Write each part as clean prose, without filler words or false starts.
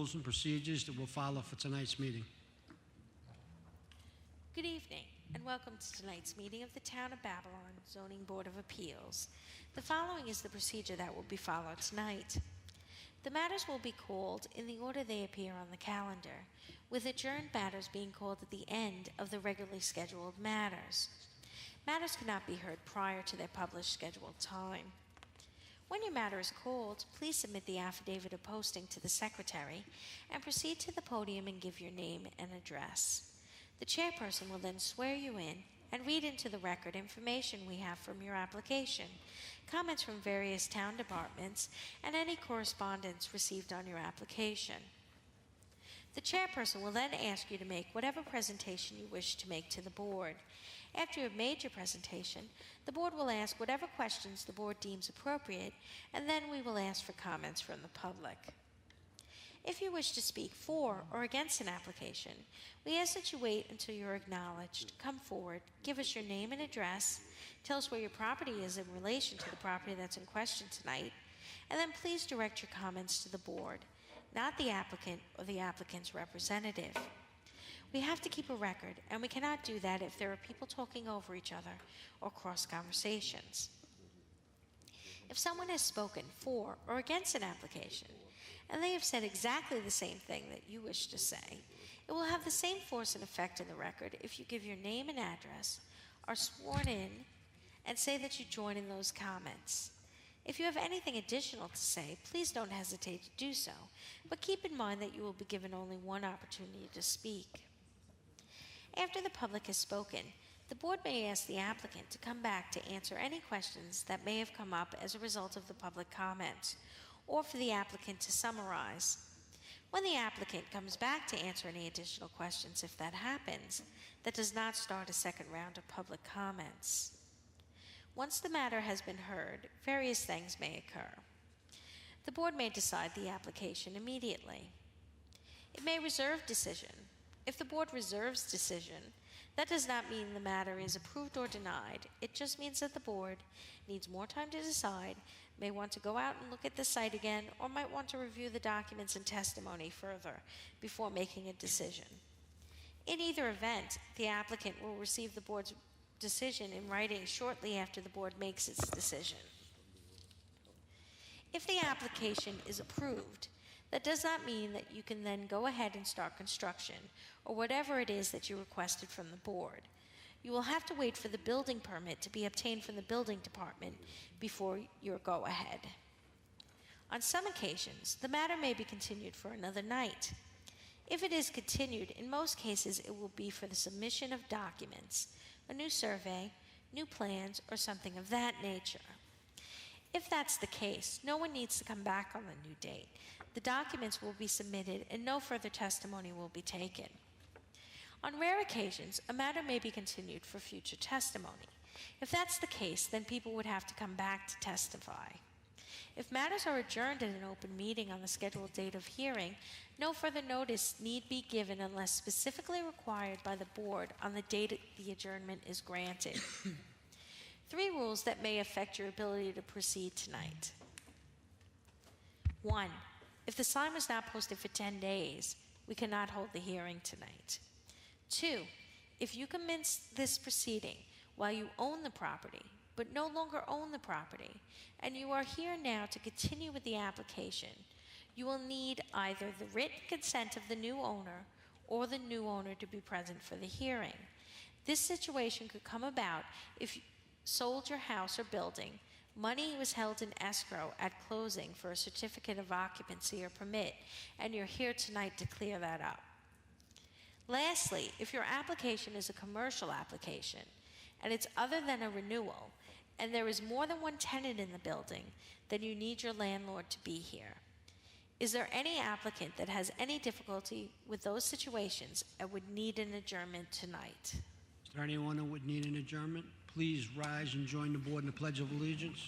rules and procedures that we'll follow for tonight's meeting. Good evening, and welcome to tonight's meeting of the Town of Babylon Zoning Board of Appeals. The following is the procedure that will be followed tonight. The matters will be called in the order they appear on the calendar, with adjourned matters being called at the end of the regularly scheduled matters. Matters cannot be heard prior to their published scheduled time. When your matter is called, please submit the affidavit of posting to the secretary and proceed to the podium and give your name and address. The chairperson will then swear you in and read into the record information we have from your application, comments from various town departments, and any correspondence received on your application. The chairperson will then ask you to make whatever presentation you wish to make to the board. After you have made your presentation, the board will ask whatever questions the board deems appropriate, and then we will ask for comments from the public. If you wish to speak for or against an application, we ask that you wait until you're acknowledged. Come forward, give us your name and address, tell us where your property is in relation to the property that's in question tonight, and then please direct your comments to the board, not the applicant or the applicant's representative. We have to keep a record, and we cannot do that if there are people talking over each other or cross conversations. If someone has spoken for or against an application, and they have said exactly the same thing that you wish to say, it will have the same force and effect in the record if you give your name and address, are sworn in, and say that you join in those comments. If you have anything additional to say, please don't hesitate to do so, but keep in mind that you will be given only one opportunity to speak. After the public has spoken, the board may ask the applicant to come back to answer any questions that may have come up as a result of the public comments, or for the applicant to summarize. When the applicant comes back to answer any additional questions, if that happens, that does not start a second round of public comments. Once the matter has been heard, various things may occur. The board may decide the application immediately. It may reserve decision. If the board reserves decision, that does not mean the matter is approved or denied. It just means that the board needs more time to decide, may want to go out and look at the site again, or might want to review the documents and testimony further before making a decision. In either event, the applicant will receive the board's decision in writing shortly after the board makes its decision. If the application is approved, that does not mean that you can then go ahead and start construction or whatever it is that you requested from the board. You will have to wait for the building permit to be obtained from the building department before your go-ahead. On some occasions, the matter may be continued for another night. If it is continued, in most cases it will be for the submission of documents, a new survey, new plans, or something of that nature. If that's the case, no one needs to come back on the new date. The documents will be submitted and no further testimony will be taken. On rare occasions, a matter may be continued for future testimony. If that's the case, then people would have to come back to testify. If matters are adjourned at an open meeting on the scheduled date of hearing, no further notice need be given unless specifically required by the board on the date the adjournment is granted. 3 rules that may affect your ability to proceed tonight. 1. If the sign was not posted for 10 days, we cannot hold the hearing tonight. 2. If you commence this proceeding while you own the property, but no longer own the property, and you are here now to continue with the application, you will need either the written consent of the new owner or the new owner to be present for the hearing. This situation could come about if you sold your house or building, money was held in escrow at closing for a certificate of occupancy or permit, and you're here tonight to clear that up. Lastly, if your application is a commercial application and it's other than a renewal, and there is more than one tenant in the building, then you need your landlord to be here. Is there any applicant that has any difficulty with those situations and would need an adjournment tonight? Is there anyone who would need an adjournment? Please rise and join the board in the Pledge of Allegiance.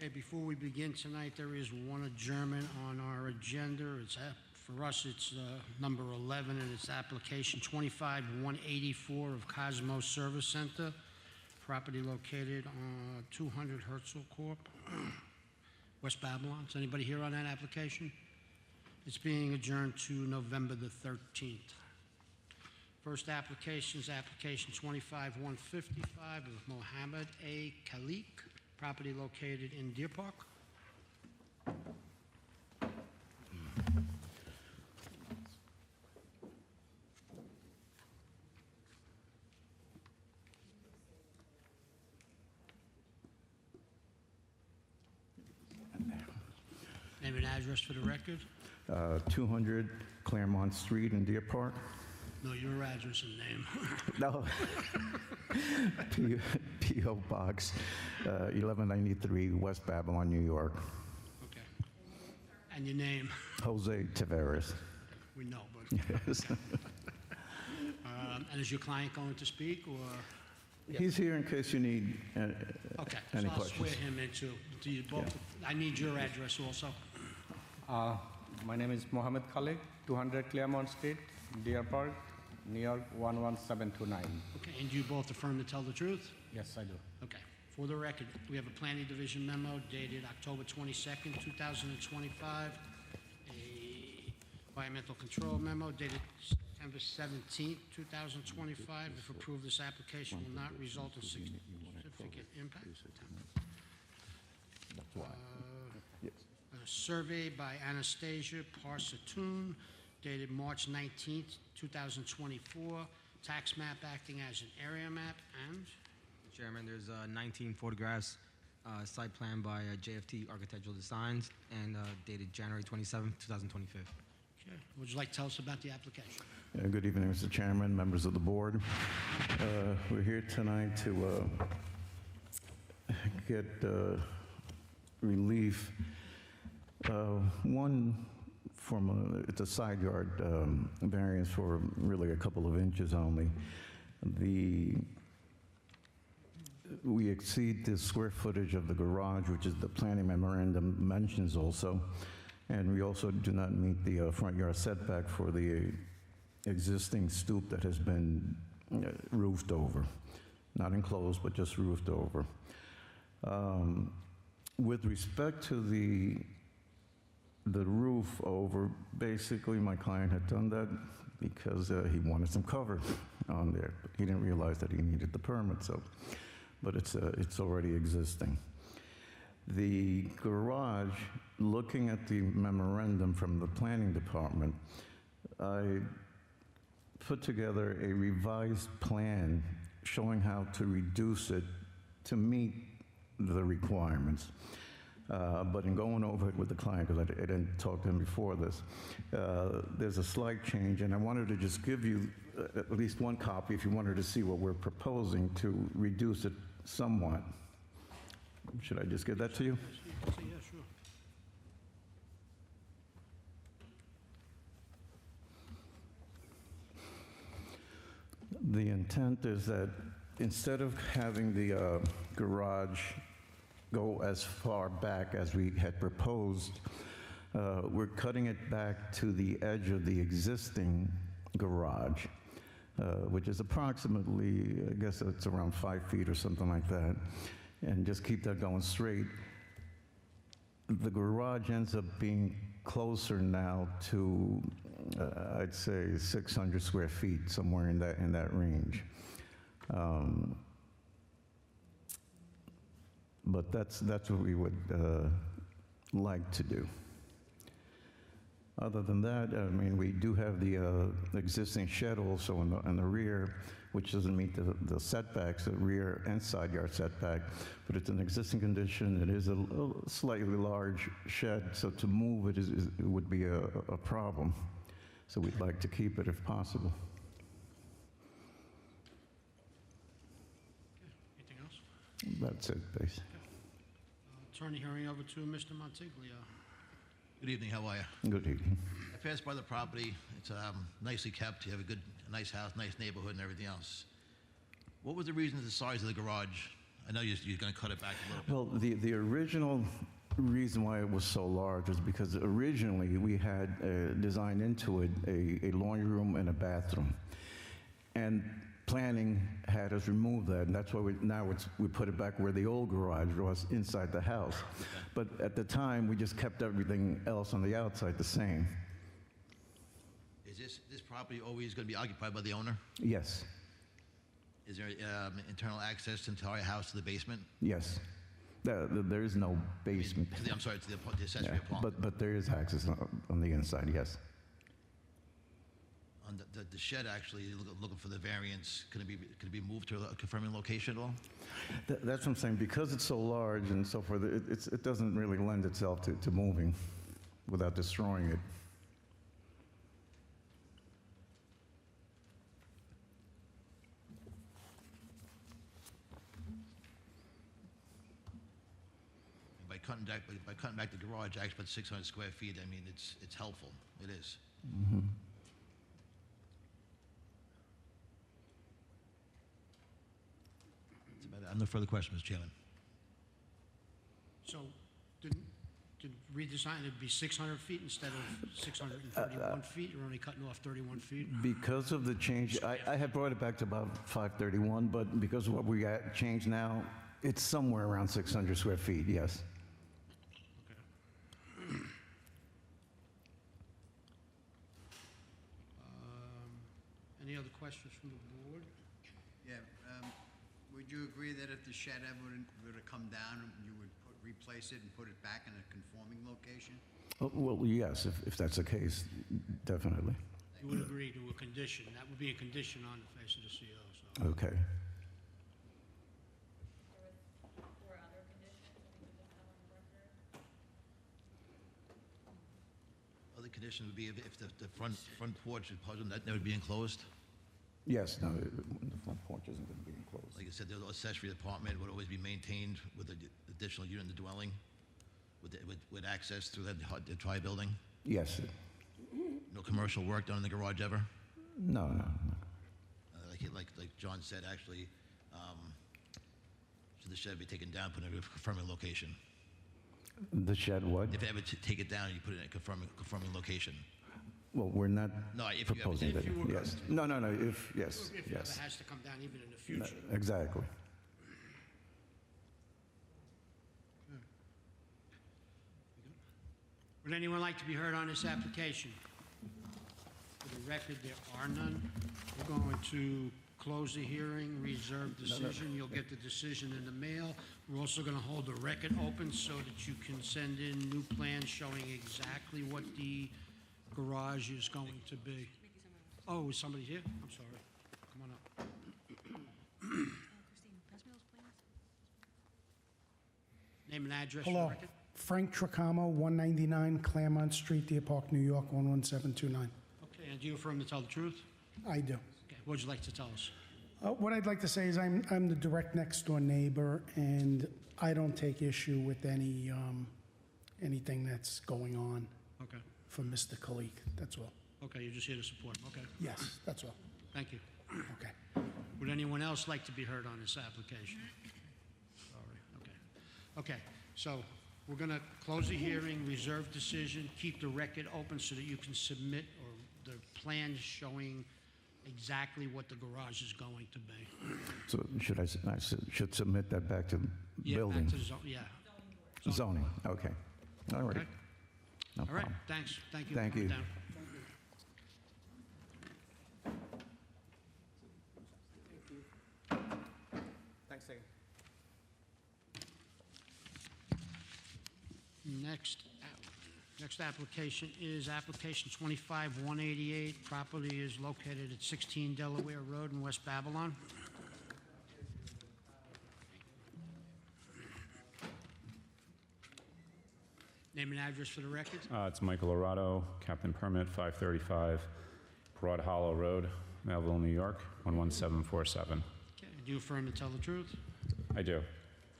Okay, before we begin tonight, there is one adjournment on our agenda. For us, it's number 11, and it's application 25-184 of Cosmos Service Center, property located on 200 Herzl Corp., West Babylon. Is anybody here on that application? It's being adjourned to November the 13th. First application is application 25-155 of Mohammed A. Khalik, property located in Deer Park. Name and address for the record. 200 Claremont Street in Deer Park. No, your address and name. No. P.O. Box, 1193 West Babylon, New York. Okay. And your name? Jose Taveras. We know, but... Yes. And is your client going to speak, or? He's here in case you need Okay, any so I'll questions. swear him in too. Do you both? I need your address also. My name is Mohammed Khalik, 200 Claremont Street, Deer Park, New York 11729. Okay, and do you both affirm to tell the truth? Yes, I do. Okay. For the record, we have a planning division memo dated October 22nd, 2025, a environmental control memo dated September 17th, 2025. If approved, this application will not result in significant impact. A survey by Anastasia Parsatoon dated March 19th, 2024. Tax map acting as an area map, and Chairman, there's 19 photographs, site plan by JFT Architectural Designs, and dated January 27th, 2025. okay. Would you like to tell us about the application? Good evening, Mr. Chairman, members of the board. We're here tonight to get relief. One from it's a side yard variance for really a couple of inches only. We exceed the square footage of the garage, which is the planning memorandum mentions also, and we also do not meet the front yard setback for the existing stoop that has been roofed over, not enclosed, but just roofed over. With respect to the roof over, basically my client had done that because he wanted some cover on there. He didn't realize that he needed the permit, so, but it's already existing. The garage, looking at the memorandum from the planning department, I put together a revised plan showing how to reduce it to meet the requirements. But in going over it with the client, because I didn't talk to him before this, there's a slight change, and I wanted to just give you at least one copy if you wanted to see what we're proposing to reduce it somewhat. Should I just give that to you? Yeah, sure. The intent is that instead of having the garage go as far back as we had proposed, we're cutting it back to the edge of the existing garage, which is approximately, I guess it's around 5 feet or something like that, and just keep that going straight. The garage ends up being closer now to, I'd say 600 square feet, somewhere in that range. But that's what we would like to do. Other than that, I mean, we do have the existing shed also in the rear, which doesn't meet the setbacks, the rear and side yard setback, but it's an existing condition. It is a slightly large shed, so to move it would be a problem. So we'd like to keep it if possible. Anything else? That's it, basically. Turn the hearing over to Mr. Montiglio. Good evening, how are you? Good evening. I passed by the property, it's nicely kept, you have a nice house, nice neighborhood and everything else. What was the reason for the size of the garage? I know you're going to cut it back a little bit. Well, the original reason why it was so large is because originally we had designed into it a laundry room and a bathroom. And planning had us remove that, and that's why we put it back where the old garage was, inside the house. But at the time, we just kept everything else on the outside the same. Is this property always going to be occupied by the owner? Yes, Is there internal access to the entire house to the basement? yes. There is no basement. I'm sorry, to the accessory Yeah, apartment. but there is access on the inside, yes. On the shed, actually, looking for the variance, could it be moved to a confirming location at all? That's what I'm saying, because it's so large and so forth, it doesn't really lend itself to moving without destroying it. By cutting back the garage, actually, about 600 square feet, I mean, it's helpful. It is. I have no further questions, Mr. Chairman. So, did redesign, it'd be 600 feet instead of 631 feet? You're only cutting off 31 feet? Because of the change, I had brought it back to about 531, but because of what we got changed now, it's somewhere around 600 square feet, yes. Any other questions from the board? Yeah, would you agree that if the shed ever were to come down, you would replace it and put it back in a conforming location? Well, yes, if that's the case, definitely. You would agree to a condition, that would be a condition on the face of the CO, so. Okay. Other condition would be if the front porch is puzzled, that would be enclosed. Yes, no, the front porch isn't going to be enclosed. Like I said, the accessory apartment would always be maintained with an additional unit in the dwelling, with access through the tri-building. Yes. No commercial work done in the garage ever. No. Like John said, actually, should the shed be taken down, put it in a confirming location? The shed what? If you ever take it down, you put it in a confirming location. Well, we're not No, if you ever proposing did. that. If you were Yes. going No, if, yes, if it ever yes. has to come down even in the future. Exactly. Would anyone like to be heard on this application? For the record, there are none. We're going to close the hearing, reserve decision. You'll get the decision in the mail. We're also going to hold the record open so that you can send in new plans showing exactly what the garage is going to be. Oh, is somebody here? I'm sorry. Come on up. Name and address for the Hello, record. Frank Tricamo, 199 Claremont Street, Deer Park, New York, 11729. Okay, and do you affirm to tell the truth? I do. Okay, what would you like to tell us? What I'd like to say is I'm the direct next door neighbor, and I don't take issue with anything that's going on Okay, for Mr. Kalik. That's all. okay, you're just here to support him. Okay, Yes, that's all. thank you. Okay. Would anyone else like to be heard on this application? Sorry, okay. Okay, so we're going to close the hearing, reserve decision, keep the record open so that you can submit or the plans showing exactly what the garage is going to be. So I should submit that back to Yeah, building? back to yeah. Zoning, okay. All right. Okay. No All right, problem. thanks. Thank you. Thank for coming you. down. Thanks again. Next application is application 25-188. Property is located at 16 Delaware Road in West Babylon. Name and address for the record. It's Michael Arado, Captain Permit, 535 Broad Hollow Road, Melville, New York, 11747. Okay, do you affirm to tell the truth? I do.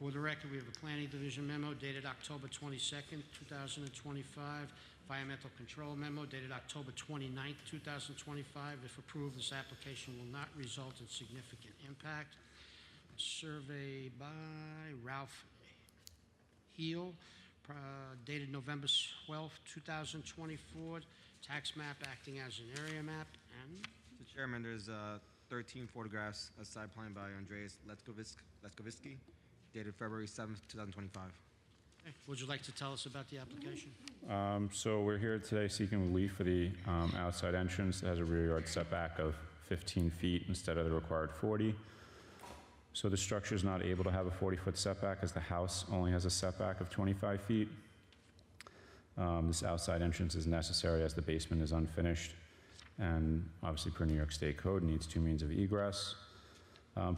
For the record, we have a Planning Division memo dated October 22nd, 2025, Environmental Control memo dated October 29th, 2025. If approved, this application will not result in significant impact. survey by Ralph Heel, dated November 12th, 2024. Tax map acting as an area map. And Mr. Chairman, there's 13 photographs, a site plan by Andreas Letkovitsky, dated February 7th, 2025. okay, what would you like to tell us about the application? So we're here today seeking relief for the outside entrance that has a rear yard setback of 15 feet instead of the required 40. So the structure is not able to have a 40-foot setback as the house only has a setback of 25 feet. This outside entrance is necessary as the basement is unfinished and obviously per New York State code needs 2 means of egress.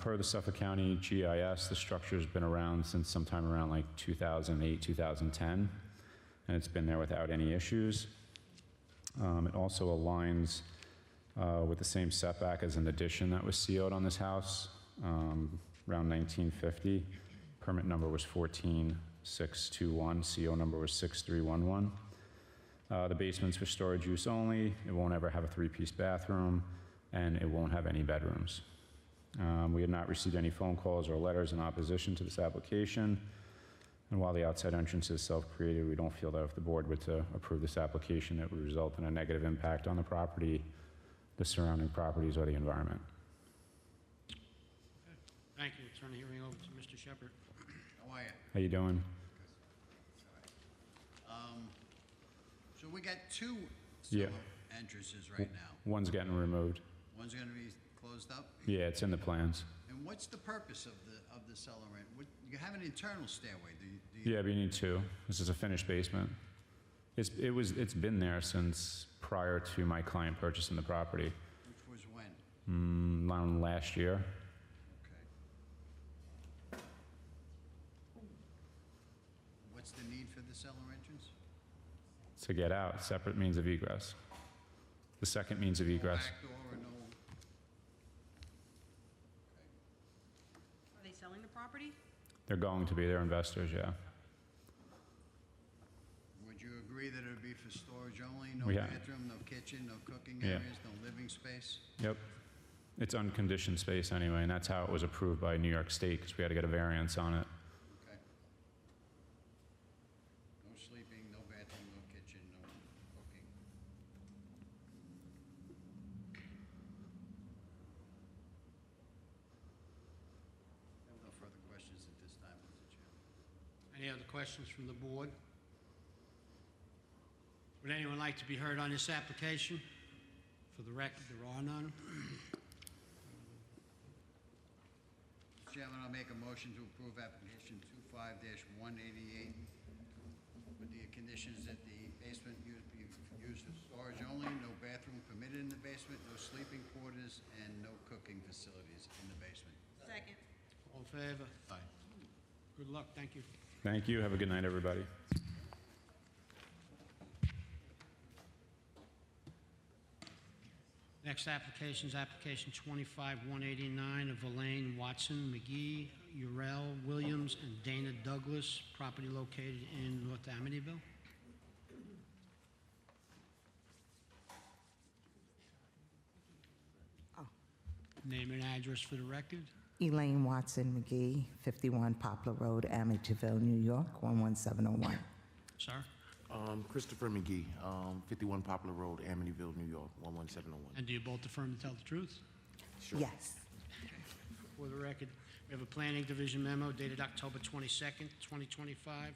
Per the Suffolk County GIS, the structure's been around since sometime around like 2008, 2010, and it's been there without any issues. It also aligns with the same setback as an addition that was CO'd on this house around 1950. Permit number was 14621, CO number was 6311. The basement's for storage use only. It won't ever have a 3-piece bathroom, and it won't have any bedrooms. We have not received any phone calls or letters in opposition to this application. And while the outside entrance is self-created, we don't feel that if the board were to approve this application, it would result in a negative impact on the property, the surrounding properties, or the environment. Thank you. Turn the hearing over to Mr. Shepherd. How are you? How you doing? So we got 2 Yeah. cellar entrances right now. One's getting removed. One's gonna be closed up? Yeah, it's in the plans. And what's the purpose of the cellar end? You have an internal stairway, do you? Yeah, but you need 2. This is a finished basement. It's been there since prior to my client purchasing the property, Which was when? around last year. Okay. What's the need for the cellar entrance? To get out, separate means of egress. The second means of No egress. back door or no? Are they selling the property? They're going to be, they're investors, yeah. Would you agree that it would be for storage only? No We have- bathroom, no kitchen, no cooking Yeah. areas, no living space? Yep. It's unconditioned space anyway, and that's how it was approved by New York State, because we had to get a variance on it. Okay. No sleeping, no bathroom, no kitchen, no cooking. I have no further questions at this time, Mr. Chairman. Any other questions from the board? Would anyone like to be heard on this application? For the record, there are none. Mr. Chairman, I'll make a motion to approve application 25-188 with the conditions that the basement be used for storage only, no bathroom permitted in the basement, no sleeping quarters, and no cooking facilities in the basement. Second. All in favor? Aye. Good luck, thank you. Thank you, have a good night, everybody. Next application is application 25-189 of Elaine Watson McGee, Urel Williams, and Dana Douglas, property located in North Amityville. Name and address for the record. Elaine Watson McGee, 51 Poplar Road, Amityville, New York, 11701. Sir? Christopher McGee, 51 Poplar Road, Amityville, New York, 11701. And do you both affirm to tell the truth? Yes. For the record, we have a planning division memo dated October 22nd, 2025.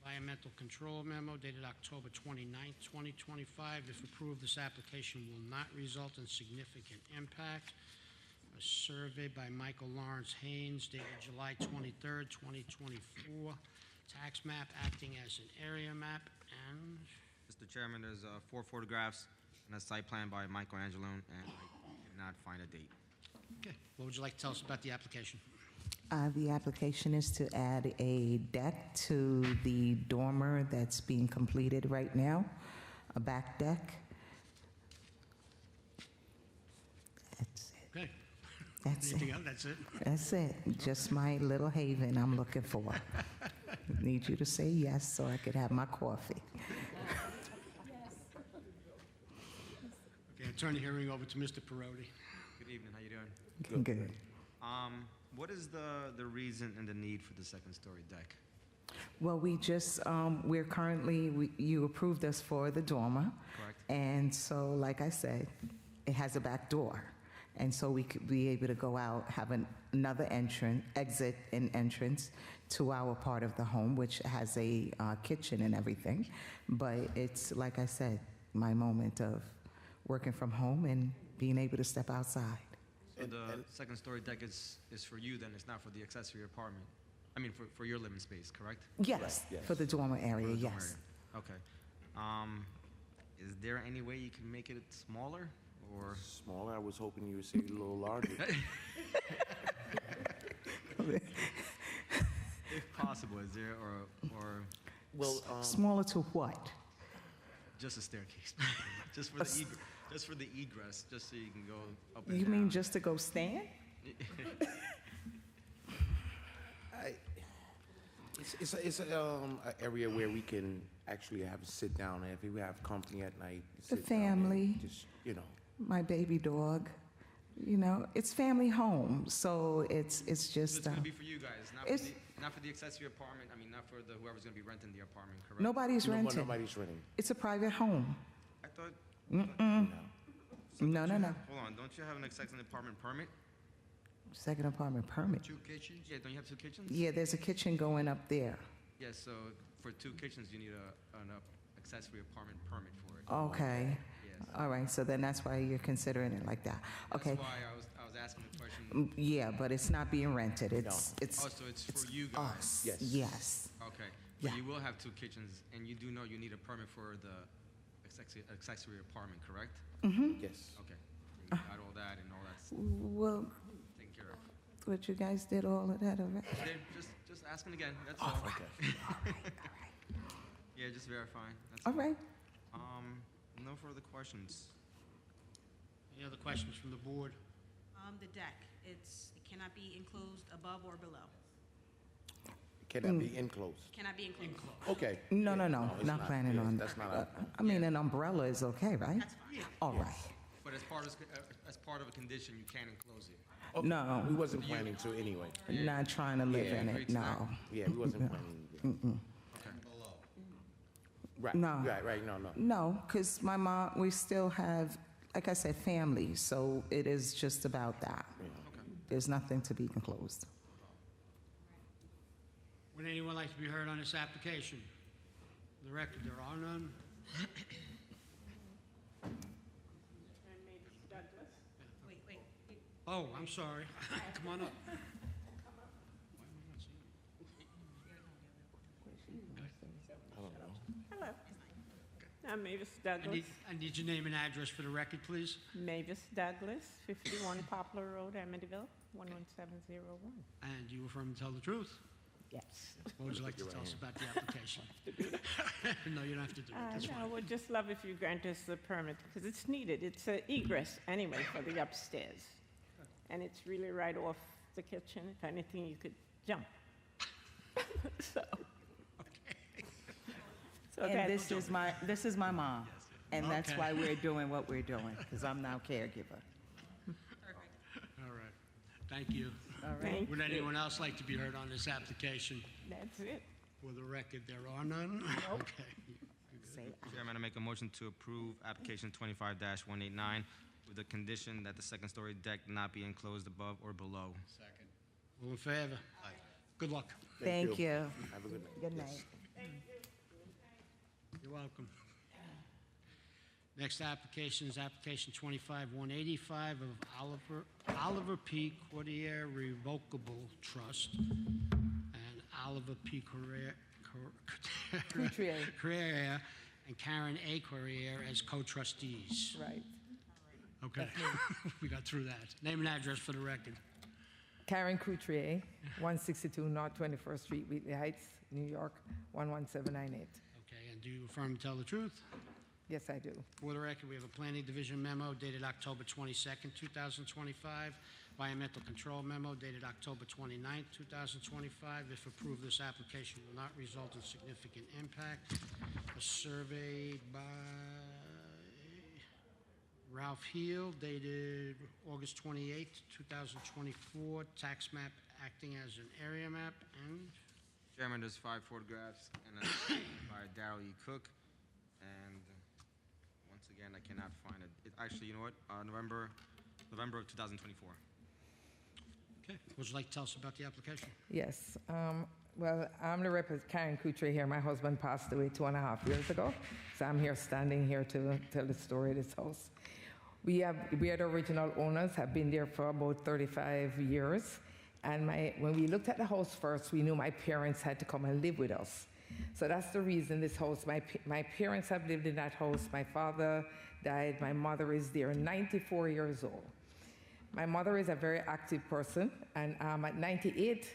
A environmental control memo dated October 29th, 2025. If approved, this application will not result in significant impact. A survey by Michael Lawrence Haynes dated July 23rd, 2024. Tax map acting as an area map. And Mr. Chairman, there's 4 photographs and a site plan by Michael Angelone, and I did not find a date. okay, what would you like to tell us about the application? The application is to add a deck to the dormer that's being completed right now, a back deck. That's it. Okay. That's Anything it. else? That's it? That's it. Just my little haven I'm looking for. Need you to say yes so I could have my coffee. Okay, I turn the hearing over to Mr. Perotti. Good evening, how you doing? Good. What is the reason and the need for the second-story deck? Well, we just, we're currently, you approved us for the dormer. Correct. And so, like I said, it has a back door. And so we could be able to go out, have another entrance, exit and entrance to our part of the home, which has a kitchen and everything. But it's, like I said, my moment of working from home and being able to step outside. So the second-story deck is for you, then? It's not for the accessory apartment? I mean, for your living space, correct? Yes, for the dormer area, For the dorm yes. area. Okay. Is there any way you can make it smaller, or? Smaller, I was hoping you would say a little larger. If possible, is there, or Well, Smaller to what? just a staircase? Just for the just for the egress, just so you can go up and You down? mean just to go stand? it's an area where we can actually have a sit down. If we have company at night, The sit down and family. just, you know. My baby dog, you know, it's family home, so it's So just, it's gonna be for you guys, it's- not for the accessory apartment, I mean, not for whoever's gonna be renting the apartment, correct? nobody's No, renting. nobody's renting. It's a private home. I thought, No, no, no. hold on, don't you have an accessory apartment permit? Second apartment permit. 2 kitchens? Yeah, don't you have 2 kitchens? Yeah, there's a kitchen going up there. Yeah, so for 2 kitchens, you need an accessory apartment permit for it. Okay. Yes. All right, so then that's why you're considering it like that. Okay. That's why I was asking the question. Yeah, but it's not being rented. It's, Oh, so it's for you guys? us. Yes. Yes. Okay. Yeah. But you will have 2 kitchens, and you do know you need a permit for the accessory apartment, correct? Yes. Okay. You got all that and all that's Well, taken care of. what you guys did all of that already? Okay, just asking again, that's all. Okay. Yeah, just verifying, that's All right. No further questions. Any other questions from the board? The deck, it cannot be enclosed above or below. Can that be enclosed? Cannot be enclosed. Okay. No, no, Yeah, no, it's not planning yeah, on. That's not a, I mean, an umbrella is okay, right? That's fine. All right. But as part of a condition, you can't enclose it. No, we wasn't planning to anyway. not trying to live Yeah, in agree it, to no. that. Yeah, we wasn't planning. Okay. Right. No. Right, no. No, because my mom, we still have, like I said, family, so it is just about that. There's nothing to be enclosed. Would anyone like to be heard on this application? For the record, there are none. Wait. Oh, I'm sorry. Come on up. Hello. I'm Mavis I Douglas. need your name and address for the record, please. Mavis Douglas, 51 Poplar Road, Amityville, 11701. And you affirm to tell the truth? Yes. What would you like to tell us about the application? No, you don't have to do it. That's I fine. would just love if you grant us the permit, because it's needed. It's an egress anyway for the upstairs. And it's really right off the kitchen. If anything, you could jump. So. So And that's- this is my mom, and that's Okay. why we're doing what we're doing, because I'm now caregiver. All right. Thank you. All right. Thank Would you. anyone else like to be heard on this application? That's it. For the record, there are none? Okay. Say Chairman, I make a motion to approve application 25-189 with the condition that the second-story deck not be enclosed above or below. Second. All in favor? Aye. Good luck. Thank you. Have a good night. Good night. You're welcome. Next application is application 25-185 of Oliver P. Cordier Revocable Trust and Oliver P. Corriere and Karen A. Corriere as co-trustees. Right. Okay, we got through that. Name and address for the record. Karen Couturier, 162 North 21st Street, Wheatley Heights, New York, 11798. Okay, and do you affirm to tell the truth? Yes, I do. For the record, we have a planning division memo dated October 22nd, 2025, environmental control memo dated October 29th, 2025. If approved, this application will not result in significant impact. A survey by Ralph Heel dated August 28th, 2024, tax map acting as an area map, and Chairman, there's 5 photographs and by Darrell E. Cook. And once again, I cannot find it. Actually, you know what? November of 2024. okay, would you like to tell us about the application? Yes. Well, I'm the representative, Karen Coutre here. My husband passed away 2.5 years ago, so I'm here standing here to tell the story of this house. We are the original owners, have been there for about 35 years. And when we looked at the house first, we knew my parents had to come and live with us. So that's the reason this house, my parents have lived in that house. My father died, my mother is there, 94 years old. My mother is a very active person, and at 98,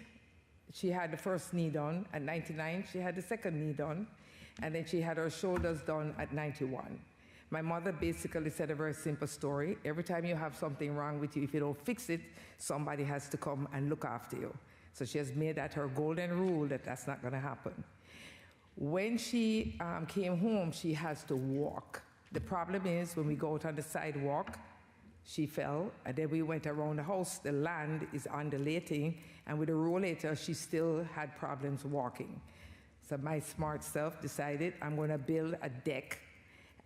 she had the first knee done. At 99, she had the second knee done, and then she had her shoulders done at 91. My mother basically said a very simple story. Every time you have something wrong with you, if you don't fix it, somebody has to come and look after you. So she has made that her golden rule that that's not going to happen. When she came home, she has to walk. The problem is when we go out on the sidewalk, she fell, and then we went around the house. The land is undulating, and with the rollator, she still had problems walking. So my smart self decided I'm going to build a deck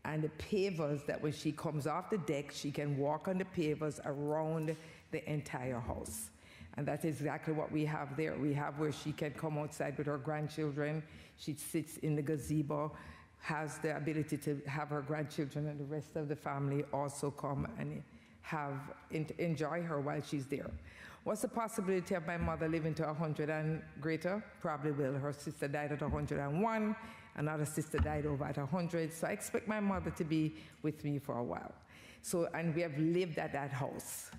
and the pavers that when she comes off the deck, she can walk on the pavers around the entire house. And that's exactly what we have there. We have where she can come outside with her grandchildren. She sits in the gazebo, has the ability to have her grandchildren and the rest of the family also come and enjoy her while she's there. What's the possibility of my mother living to 100 and greater? Probably will. Her sister died at 101. Another sister died over at 100. So I expect my mother to be with me for a while. So, and we have lived at that house.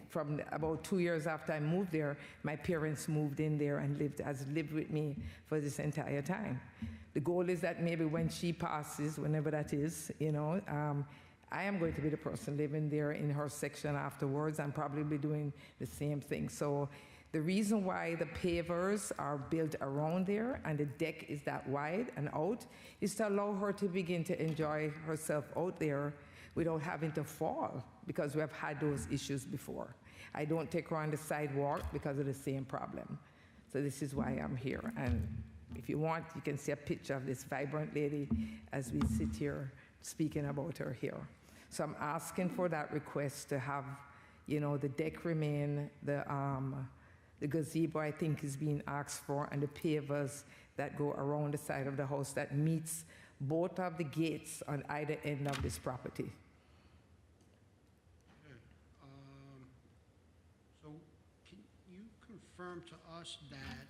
From about 2 years after I moved there, my parents moved in there and lived with me for this entire time. The goal is that maybe when she passes, whenever that is, I am going to be the person living there in her section afterwards. I'm probably doing the same thing. So the reason why the pavers are built around there and the deck is that wide and out is to allow her to begin to enjoy herself out there without having to fall, because we have had those issues before. I don't take her on the sidewalk because of the same problem. So this is why I'm here. And if you want, you can see a picture of this vibrant lady as we sit here speaking about her here. So I'm asking for that request to have, the deck remain, the gazebo, I think, is being asked for, and the pavers that go around the side of the house that meets both of the gates on either end of this property. Good. So can you confirm to us that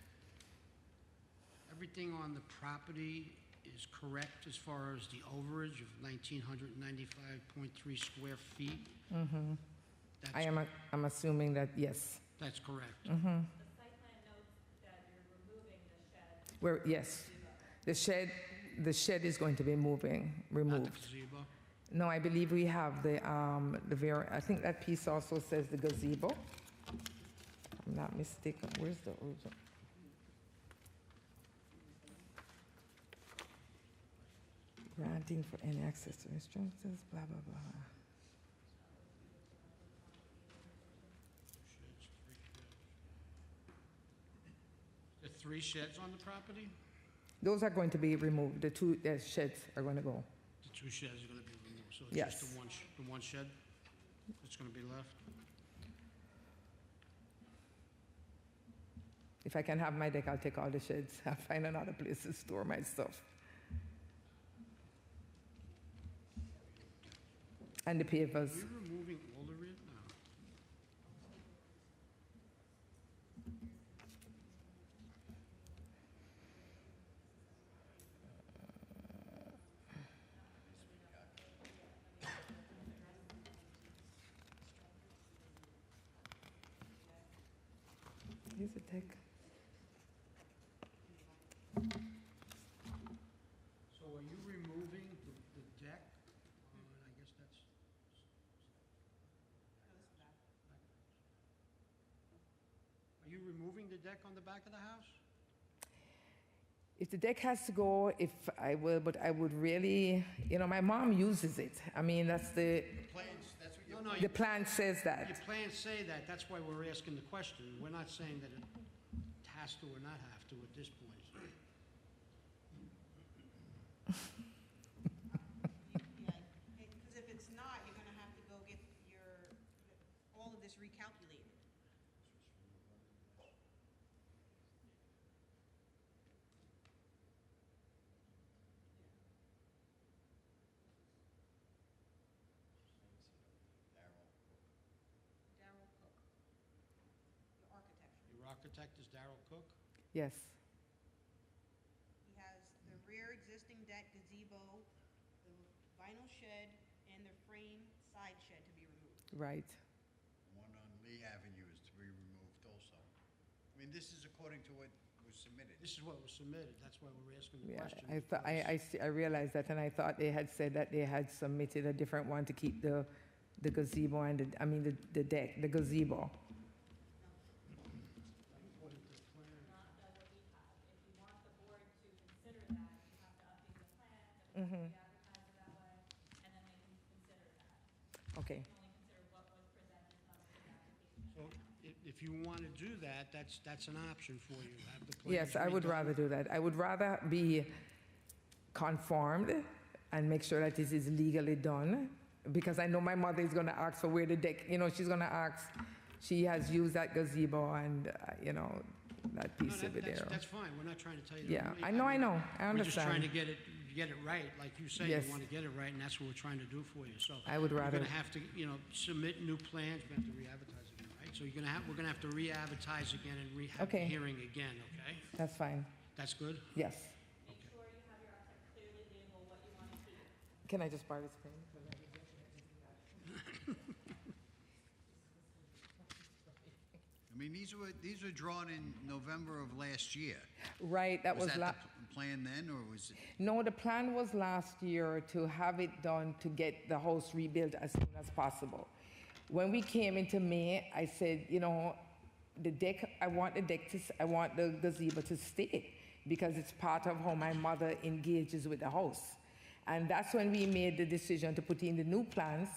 everything on the property is correct as far as the overage of 1,995.3 square feet? Mm-hmm. That's, I'm assuming that, yes. that's correct. Mm-hmm. The site plan notes that you're removing the shed. Yes, the shed is going to be removed. Not the gazebo? No, I believe we have I think that piece also says the gazebo. I'm not mistaken. Where's the original? Granting for any access to instructors, blah, blah, blah. The 3 sheds on the property? Those are going to be removed. The 2 sheds are going to go. The 2 sheds are going to be removed, so it's Yes. just the one shed that's going to be left? If I can have my deck, I'll take all the sheds. I'll find another place to store my stuff. And the pavers. Are you removing all of it? No. Here's the deck. So are you removing the deck? I guess that's... Are you removing the deck on the back of the house? If the deck has to go, if I will, but I would really, my mom uses it. I mean, that's the... Plans, that's what No, no, The plan says your that. plans say that, that's why we're asking the question. We're not saying that it has to or not have to at this point. Because if it's not, you're gonna have to go get all of this recalculated. Darrell Cook, the architect. Your architect is Darrell Cook? Yes, He has the rear existing deck gazebo, the vinyl shed, and the frame side shed to be removed. right. One on Lee Avenue is to be removed also. I mean, this is according to what was submitted. This is what was submitted, that's why we're asking the Yeah, question. I thought, I realized that, and I thought they had said that they had submitted a different one to keep the gazebo and the deck, the gazebo. Mm-hmm. Okay. So if you want to do that, that's an option for you. Have the Yes, plans I would redone. rather do that. I would rather be conformed and make sure that this is legally done, because I know my mother is going to ask for where the deck, she's going to ask, she has used that gazebo and, that No, piece of it there. that's fine, we're not trying to tell you. Yeah, to- I know, I We're just trying understand. to get it right, like you say, you Yes. want to get it right, and that's what we're trying to do for you, so. I would You're rather- going to have to, submit new plans, we're going to have to re-advertise again, right? So we're going to have to re-advertise again and have the Okay. hearing again, okay? That's fine. That's good? Yes. Can I just borrow this pen? I mean, these were drawn in November of last year. Right, that was Was la- that the plan then, or was it? No, the plan was last year to have it done to get the house rebuilt as soon as possible. When we came into May, I said, the deck, I want the gazebo to stay because it's part of how my mother engages with the house. And that's when we made the decision to put in the new plans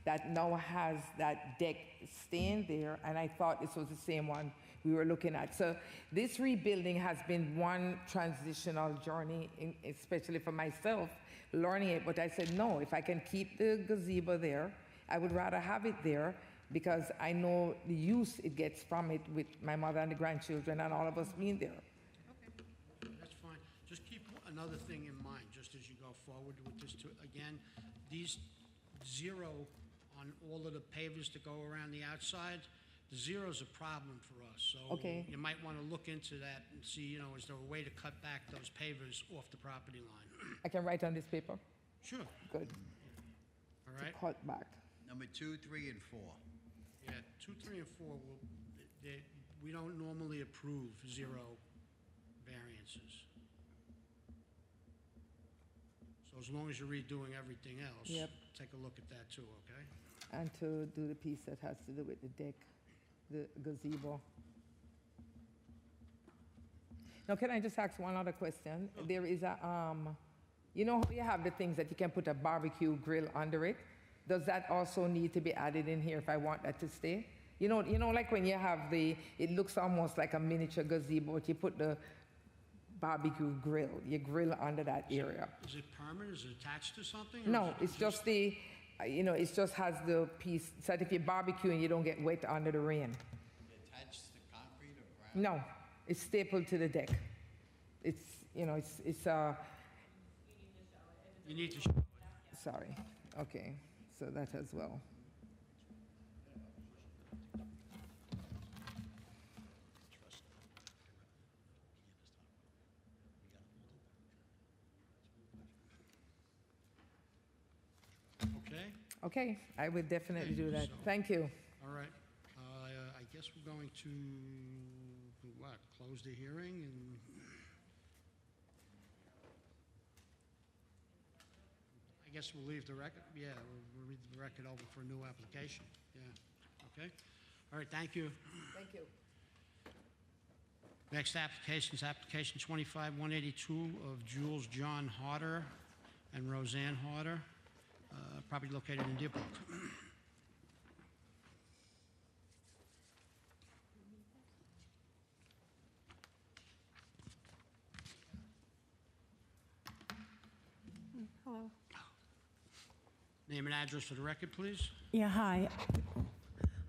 that now has that deck staying there, and I thought this was the same one we were looking at. So this rebuilding has been one transitional journey, especially for myself, learning it, but I said, no, if I can keep the gazebo there, I would rather have it there because I know the use it gets from it with my mother and the grandchildren and all of us being there. That's fine. Just keep another thing in mind, just as you go forward with this, again, these zero on all of the pavers that go around the outside, the zero's a problem for us. So Okay. you might want to look into that and see, is there a way to cut back those pavers off the property line? I can write on this paper? Sure. Good. All To right? cut back. Number 2, 3, and 4. Yeah, 2, 3, and 4, we don't normally approve zero variances. So as long as you're redoing everything else, Yep. take a look at that too, okay? And to do the piece that has to do with the deck, the gazebo. Now, can I just ask one other question? There is a, how you have the things that you can put a barbecue grill under it? Does that also need to be added in here if I want that to stay? You know, like when you have it looks almost like a miniature gazebo, but you put the barbecue grill, you grill under that area. Is it permanent? Is it attached to something? or No, is it it's just it just has the piece, so that if you barbecue and you don't get wet under the rain. Attached to concrete or ground? No, it's stapled to the deck. It's, You need to show it. sorry, okay, so that as well. Okay? Okay, I would definitely Okay, do that. so- Thank you. All right. I guess we're going to, what, close the hearing and... I guess we'll leave the record, we'll read the record over for a new application. Yeah, okay? All right, thank you. Thank you. Next application is application 25-182 of Jules John Harder and Roseanne Harder, property located in Deer Park. Name and address for the record, please. Yeah, hi.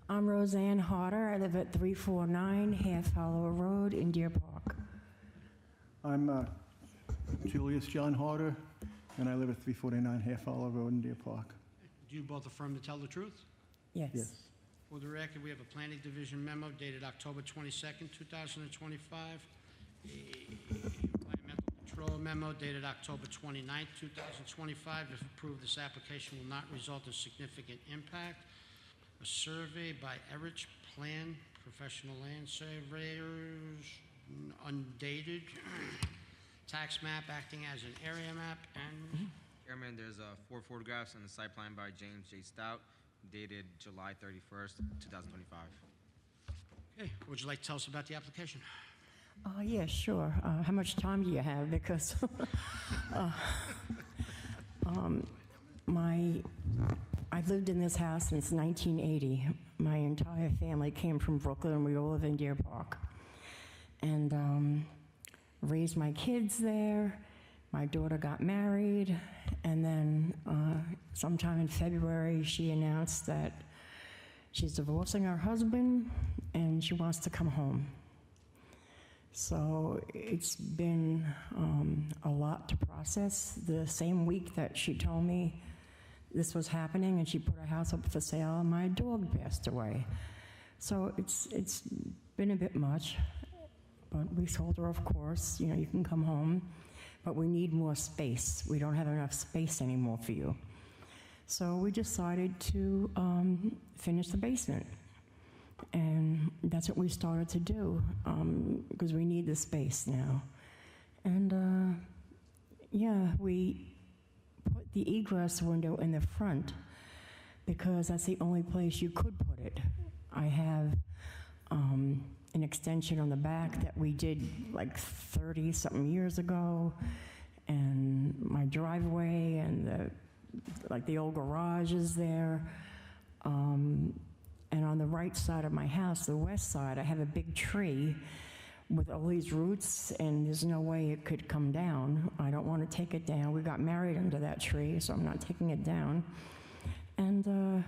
I'm Roseanne Harder. I live at 349 Half Hollow Road in Deer Park. I'm Julius John Harder, and I live at 349 Half Hollow Road in Deer Park. Do you both affirm to tell the truth? Yes. Yes. For the record, we have a Planning Division memo dated October 22nd, 2025. A Environmental Control memo dated October 29th, 2025. If approved, this application will not result in significant impact. A survey by Erich Plan, Professional Land Surveyors, undated. Tax map acting as an area map, and Chairman, there's 4 photographs on the site plan by James J. Stout, dated July 31st, 2025. okay, what would you like to tell us about the application? Yeah, sure. How much time do you have? Because I've lived in this house since 1980. My entire family came from Brooklyn. We all live in Deer Park. And raised my kids there. My daughter got married. And then sometime in February, she announced that she's divorcing her husband and she wants to come home. So it's been a lot to process. The same week that she told me this was happening and she put her house up for sale, my dog passed away. So it's been a bit much, but we told her, of course, you know, you can come home, but we need more space. We don't have enough space anymore for you. So we decided to finish the basement. And that's what we started to do, because we need the space now. And yeah, we put the egress window in the front because that's the only place you could put it. I have an extension on the back that we did like 30-something years ago, and my driveway and the old garage is there. And on the right side of my house, the west side, I have a big tree with all these roots, and there's no way it could come down. I don't want to take it down. We got married under that tree, so I'm not taking it down. And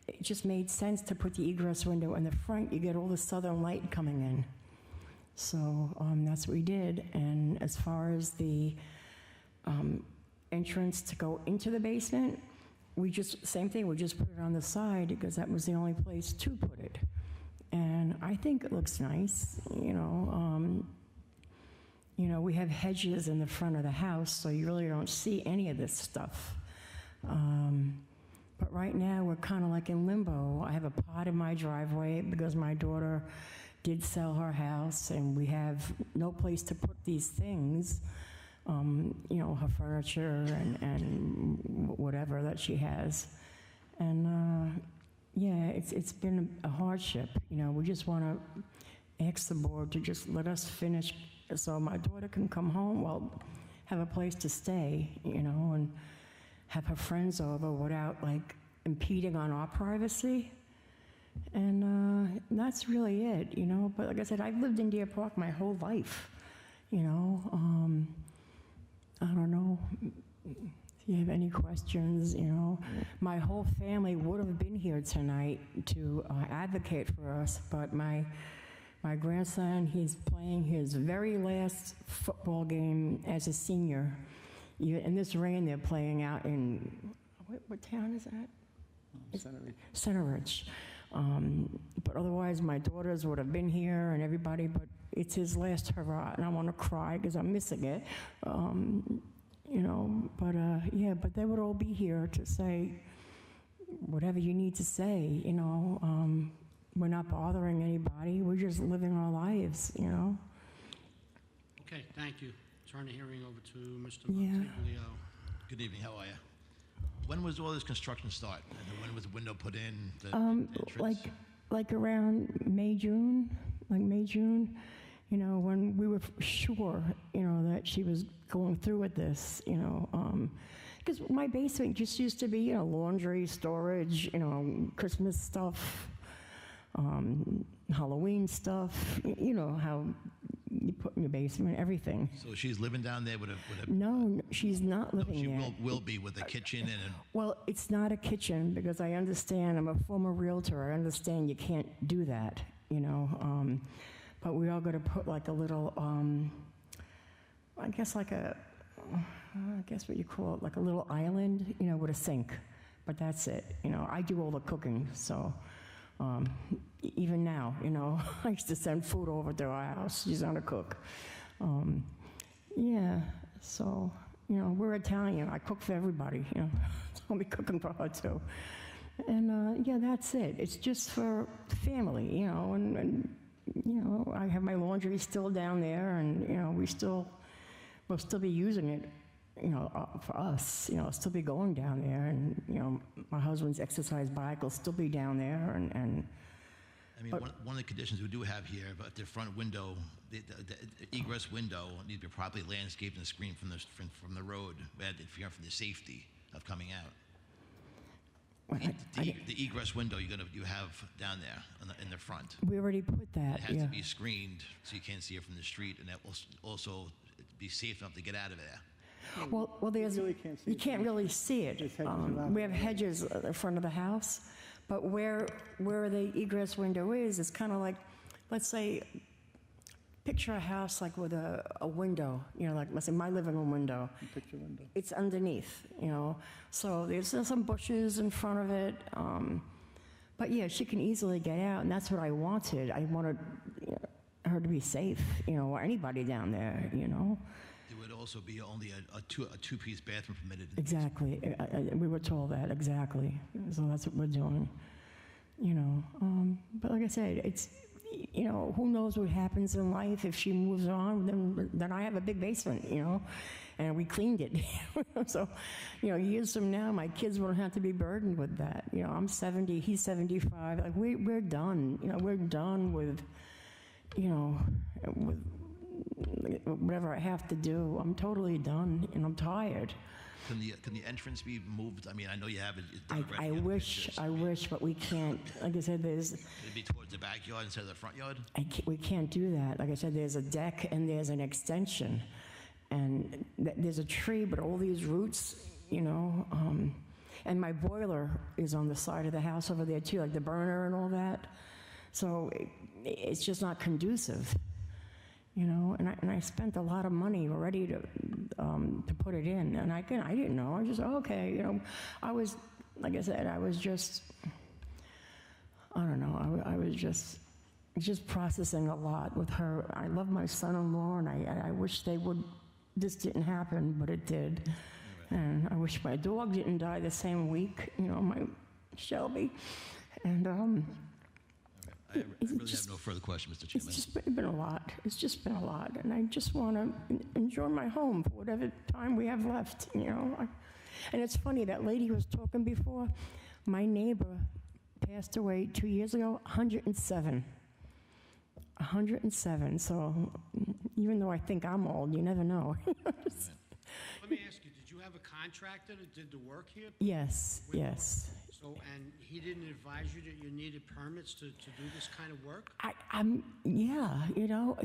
it just made sense to put the egress window in the front. You get all the southern light coming in. So that's what we did. And as far as the entrance to go into the basement, same thing, we just put it on the side because that was the only place to put it. And I think it looks nice, you know. We have hedges in the front of the house, so you really don't see any of this stuff. But right now, we're kind of like in limbo. I have a pot in my driveway because my daughter did sell her house, and we have no place to put these things. Her furniture and whatever that she has. And yeah, it's been a hardship. We just want to ask the board to just let us finish so my daughter can come home, have a place to stay, and have her friends over without impeding on our privacy. And that's really it, But like I said, I've lived in Deer Park my whole life, I don't know if you have any questions, My whole family would have been here tonight to advocate for us, but my grandson, he's playing his very last football game as a senior. In this rain, they're playing out in, what town is that? Center Ridge. But otherwise, my daughters would have been here and everybody, but it's his last hurrah, and I want to cry because I'm missing it. Yeah, but they would all be here to say whatever you need to say, We're not bothering anybody. We're just living our lives, Okay, thank you. Turn the hearing over to Mr. Yeah. Montiglio. Good evening, how are you? When was all this construction start? And when was the window put in? The entrance? Like around May, June, when we were sure, that she was going through with this, because my basement just used to be, laundry, storage, Christmas stuff, Halloween stuff, how you put in your basement, everything. So she's living down there with a No, she's not living she there. will be with a kitchen and a, Well, it's not a kitchen because I understand, I'm a former realtor, I understand you can't do that, you know. But we are going to put like a little, I guess like a, I guess what you call it, like a little island, you know, with a sink. But that's it, you know. I do all the cooking, so even now, you know, I used to send food over to our house. She's not a cook. Yeah, so, you know, we're Italian. I cook for everybody, you know. So I'll be cooking for her, too. And, yeah, that's it. It's just for family, you know, and, you know, I have my laundry still down there, and, you know, we'll still be using it, you know, for us, you know, still be going down there, and, you know, my husband's exercise bike will still be down there, and I mean, one of the conditions we do have here, but the front window, the egress window needs to be properly landscaped and screened from the road, interfering from the safety of coming out. The egress window you have down there in the front. we already put that, It has yeah. to be screened so you can't see it from the street, and that will also be safe enough to get out of there. Well, there's, you can't really see it. We have hedges in front of the house, but where the egress window is, it's kind of like, let's say, picture a house like with a window, you know, like, let's say my living room window. Picture window. It's underneath, you know. So there's some bushes in front of it. But yeah, she can easily get out, and that's what I wanted. I wanted her to be safe, you know, or anybody down there, you know. There would also be only a two-piece bathroom permitted. Exactly. We were told that, exactly. So that's what we're doing, you know. But like I said, it's, you know, who knows what happens in life. If she moves on, then I have a big basement, you know, and we cleaned it. So, you know, years from now, my kids won't have to be burdened with that. You know, I'm 70, he's 75. Like, we're done. You know, we're done with, you know, with whatever I have to do. I'm totally done, and I'm tired. Can the entrance be moved? I mean, I know you have it. I wish, but we can't. Like I said, It'd be towards the backyard instead of the front yard? we can't do that. Like I said, there's a deck and there's an extension, and there's a tree, but all these roots, you know, and my boiler is on the side of the house over there too, like the burner and all that. So it's just not conducive. You know, and I spent a lot of money already to put it in, and I didn't know. I just, okay, you know, I was, like I said, I was just, I don't know, I was just processing a lot with her. I love my son-in-law, and I wish this didn't happen, but it did. And I wish my dog didn't die the same week, you know, my Shelby. And I really have no further questions, Mr. Chairman. it's just been a lot. It's just been a lot, and I just want to enjoy my home for whatever time we have left, you know. And it's funny, that lady who was talking before, my neighbor passed away 2 years ago, 107. 107, so even though I think I'm old, you never know. Let me ask you, did you have a contractor that did the work here? Yes, yes. So, and he didn't advise you that you needed permits to do this kind of work? Yeah, you know,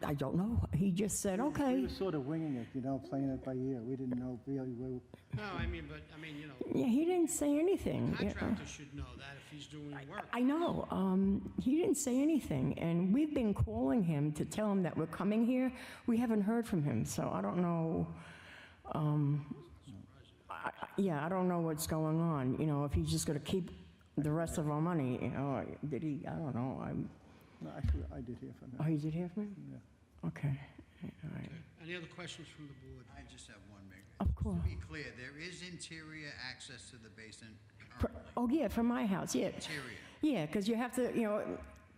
I don't know. He just said, okay. We were sort of winging it, you know, playing it by ear. We didn't know really where. No, I mean, you know. Yeah, he didn't say anything. The contractor should know that if he's doing work. I know. He didn't say anything, and we've been calling him to tell him that we're coming here. We haven't heard from him, so I don't know. I don't know what's going on. You know, if he's just going to keep the rest of our money. You know, did he? I don't know. No, actually, I did hear from him. Oh, you did hear from him? Yeah. Okay. All right. Any other questions from the board? I just have one, Mayor. Of course. To be clear, there is interior access to the basement Oh yeah, from my house. Yeah. Interior. Yeah, because you have to, you know.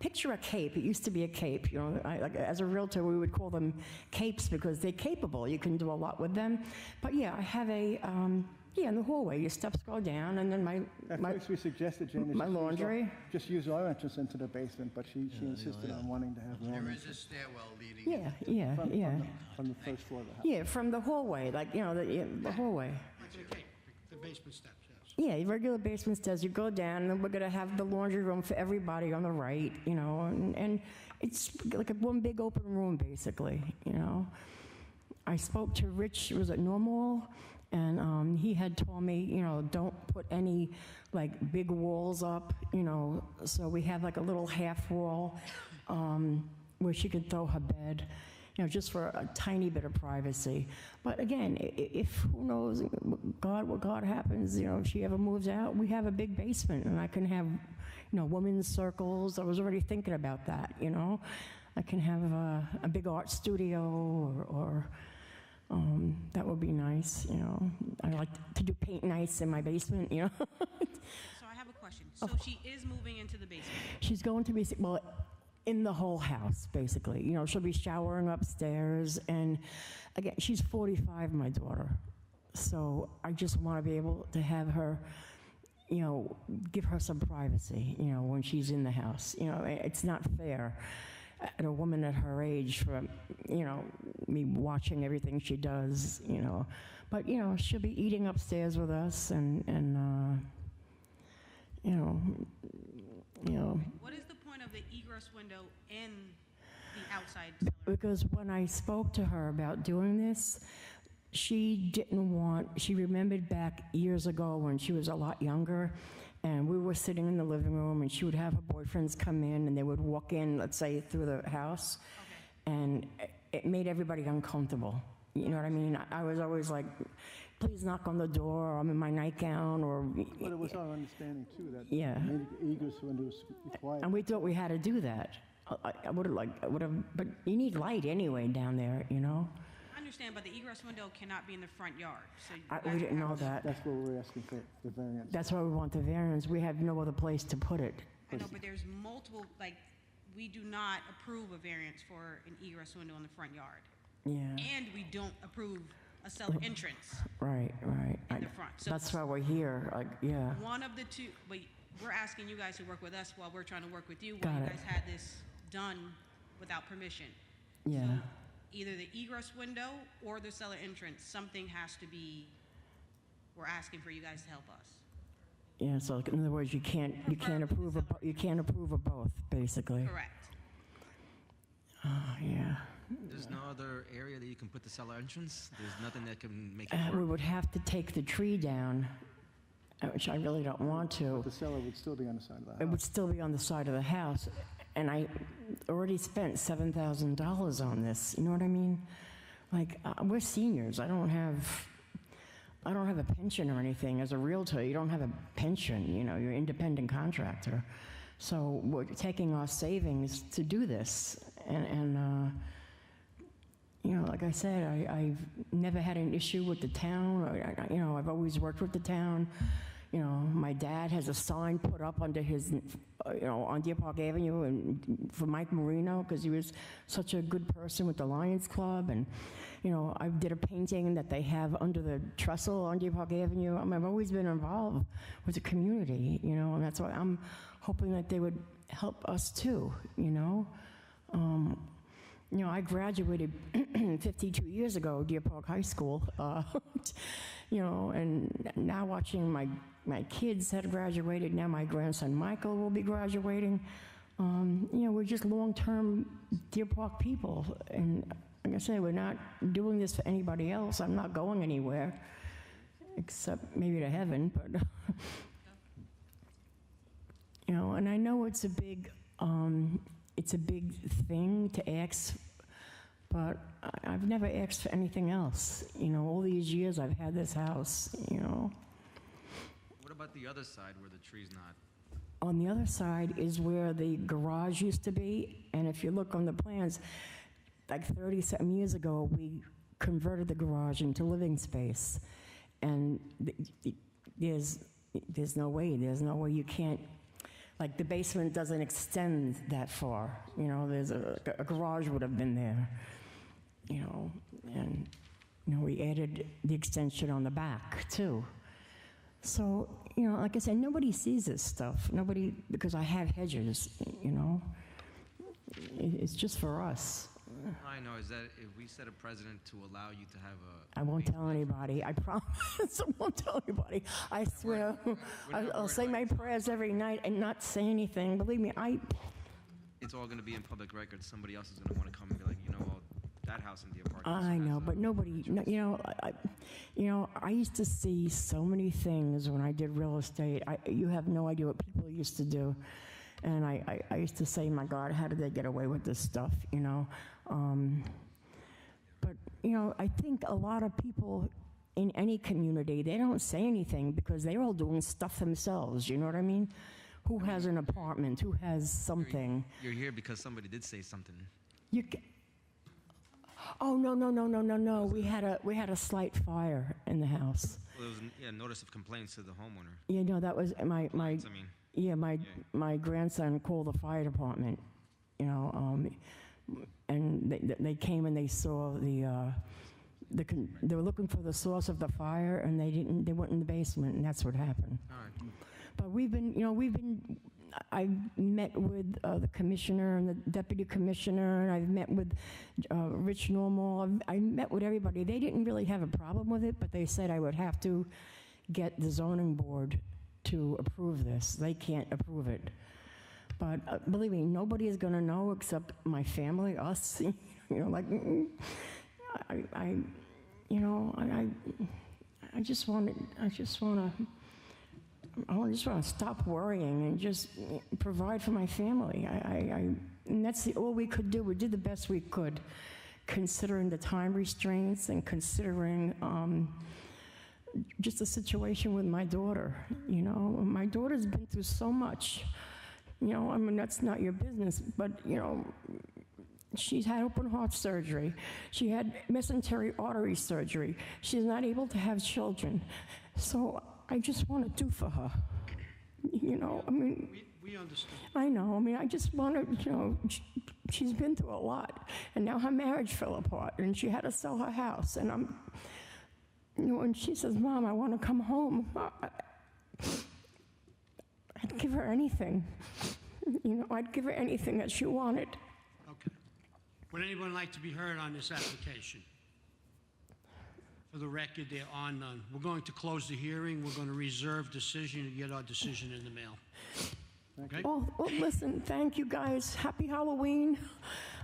Picture a cape. It used to be a cape. You know, like as a realtor, we would call them capes because they're capable. You can do a lot with them. But yeah, I have a in the hallway. Your steps go down, and then At first, we suggested, Jane, my laundry. Just use our entrance into the basement, but she insisted on wanting to have her own There is a stairwell leading. From the first floor of the house. Yeah, from the hallway, like, you know, the hallway. Like the basement steps, yes. Yeah, regular basement stairs. You go down, and then we're gonna have the laundry room for everybody on the right, you know, and it's like one big open room, basically, you know. I spoke to Rich, was at Normal, and he had told me, you know, don't put any like big walls up, you know. So we have like a little half wall where she could throw her bed, you know, just for a tiny bit of privacy. But again, if who knows, what God happens, you know, if she ever moves out, we have a big basement, and I can have, you know, women's circles. I was already thinking about that, you know. I can have a big art studio, or that would be nice, you know. I like to do paint nights in my basement, you know. So I have a question. So she is moving into the basement? She's going to be, well, in the whole house, basically. You know, she'll be showering upstairs, and again, she's 45, my daughter. So I just want to be able to have her, you know, give her some privacy, you know, when she's in the house. You know, it's not fair at a woman at her age for, you know, me watching everything she does, you know. But, you know, she'll be eating upstairs with us, and you know. What is the point of the egress window in the outside cellar? Because when I spoke to her about doing this, she remembered back years ago when she was a lot younger, and we were sitting in the living room, and she would have her boyfriends come in, and they would walk in, let's say, through the house, and it made everybody uncomfortable. You know what I mean? I was always like, please knock on the door, or I'm in my nightgown, or... But it was our understanding, too, that Yeah. maybe the egress window was required. And we thought we had to do that. I would have, but you need light anyway down there, you know? I understand, but the egress window cannot be in the front yard. So We didn't know that. That's what we're asking for, the variance. That's why we want the variance. We have no other place to put it. I know, but there's multiple, like, we do not approve a variance for an egress window in the front yard. Yeah. And we don't approve a cellar entrance. Right. In the front. So That's why we're here, like, yeah. one of the two, but we're asking you guys to work with us while we're trying to work with you, Got while you it. guys had this done without permission. Yeah. So either the egress window or the cellar entrance, something has to be, we're asking for you guys to help us. Yeah, so in other words, you can't approve of both, basically. Correct. Oh, yeah. There's no other area that you can put the cellar entrance? There's nothing that can make it We work? would have to take the tree down, which I really don't want to. The cellar would still be on the side of the house. It would still be on the side of the house, and I already spent $7,000 on this. You know what I mean? Like, we're seniors. I don't have a pension or anything. As a realtor, you don't have a pension. You know, you're an independent contractor. So we're taking our savings to do this, and you know, like I said, I've never had an issue with the town. You know, I've always worked with the town. You know, my dad has a sign put up under his, you know, on Deer Park Avenue, and for Mike Marino, because he was such a good person with the Lions Club. And, you know, I did a painting that they have under the trestle on Deer Park Avenue. I mean, I've always been involved with the community, you know, and that's why I'm hoping that they would help us too, you know. You know, I graduated 52 years ago, Deer Park High School, you know, and now watching my kids had graduated, now my grandson Michael will be graduating. You know, we're just long-term Deer Park people, and like I said, we're not doing this for anybody else. I'm not going anywhere, except maybe to heaven, but, you know, and I know it's a big thing to ask, but I've never asked for anything else. You know, all these years I've had this house, you know. What about the other side where the tree's not? On the other side is where the garage used to be, and if you look on the plans, like 30-something years ago, we converted the garage into living space, and there's no way you can't. Like, the basement doesn't extend that far. You know, there's a garage would have been there, you know, and, you know, we added the extension on the back, too. So, you know, like I said, nobody sees this stuff. Nobody, because I have hedges, you know. It's just for us. I I know is that if we set a precedent to allow you to have a... I won't tell anybody. I promise. I won't tell anybody. I swear. I'll say my prayers every night and not say anything. Believe me, It's all going to be in public record. Somebody else is going to want to come and be like, you know, well, that house in the apartment. I know, but nobody, I used to see so many things when I did real estate. You have no idea what people used to do. And I used to say, my God, how did they get away with this stuff, But, I think a lot of people in any community, they don't say anything because they're all doing stuff themselves, you know what I mean? Who has an apartment? Who has something? You're here because somebody did say something. Oh, no. We had a slight fire in the house. Well, there was notice of complaints to the homeowner. That was my grandson called the fire department, and they came and they saw they were looking for the source of the fire, and they went in the basement, and that's what happened. All right. But I've met with the commissioner and the deputy commissioner, and I've met with Rich Normal. I met with everybody. They didn't really have a problem with it, but they said I would have to get the zoning board to approve this. They can't approve it. But believe me, nobody is going to know except my family, us. I just want to stop worrying and just provide for my family. And that's all we could do. We did the best we could, considering the time restraints and considering just the situation with my daughter. My daughter's been through so much. That's not your business, but she's had open heart surgery. She had mesenteric artery surgery. She's not able to have children. So I just want to do for her. We understand. I know. I just want to, she's been through a lot. And now her marriage fell apart, and she had to sell her house. And and she says, Mom, I want to come home. I'd give her anything. I'd give her anything that she wanted. Okay. Would anyone like to be heard on this application? For the record, there are none. We're going to close the hearing. We're going to reserve decision and get our decision in the mail. Okay? Well, listen, thank you guys. Happy Halloween.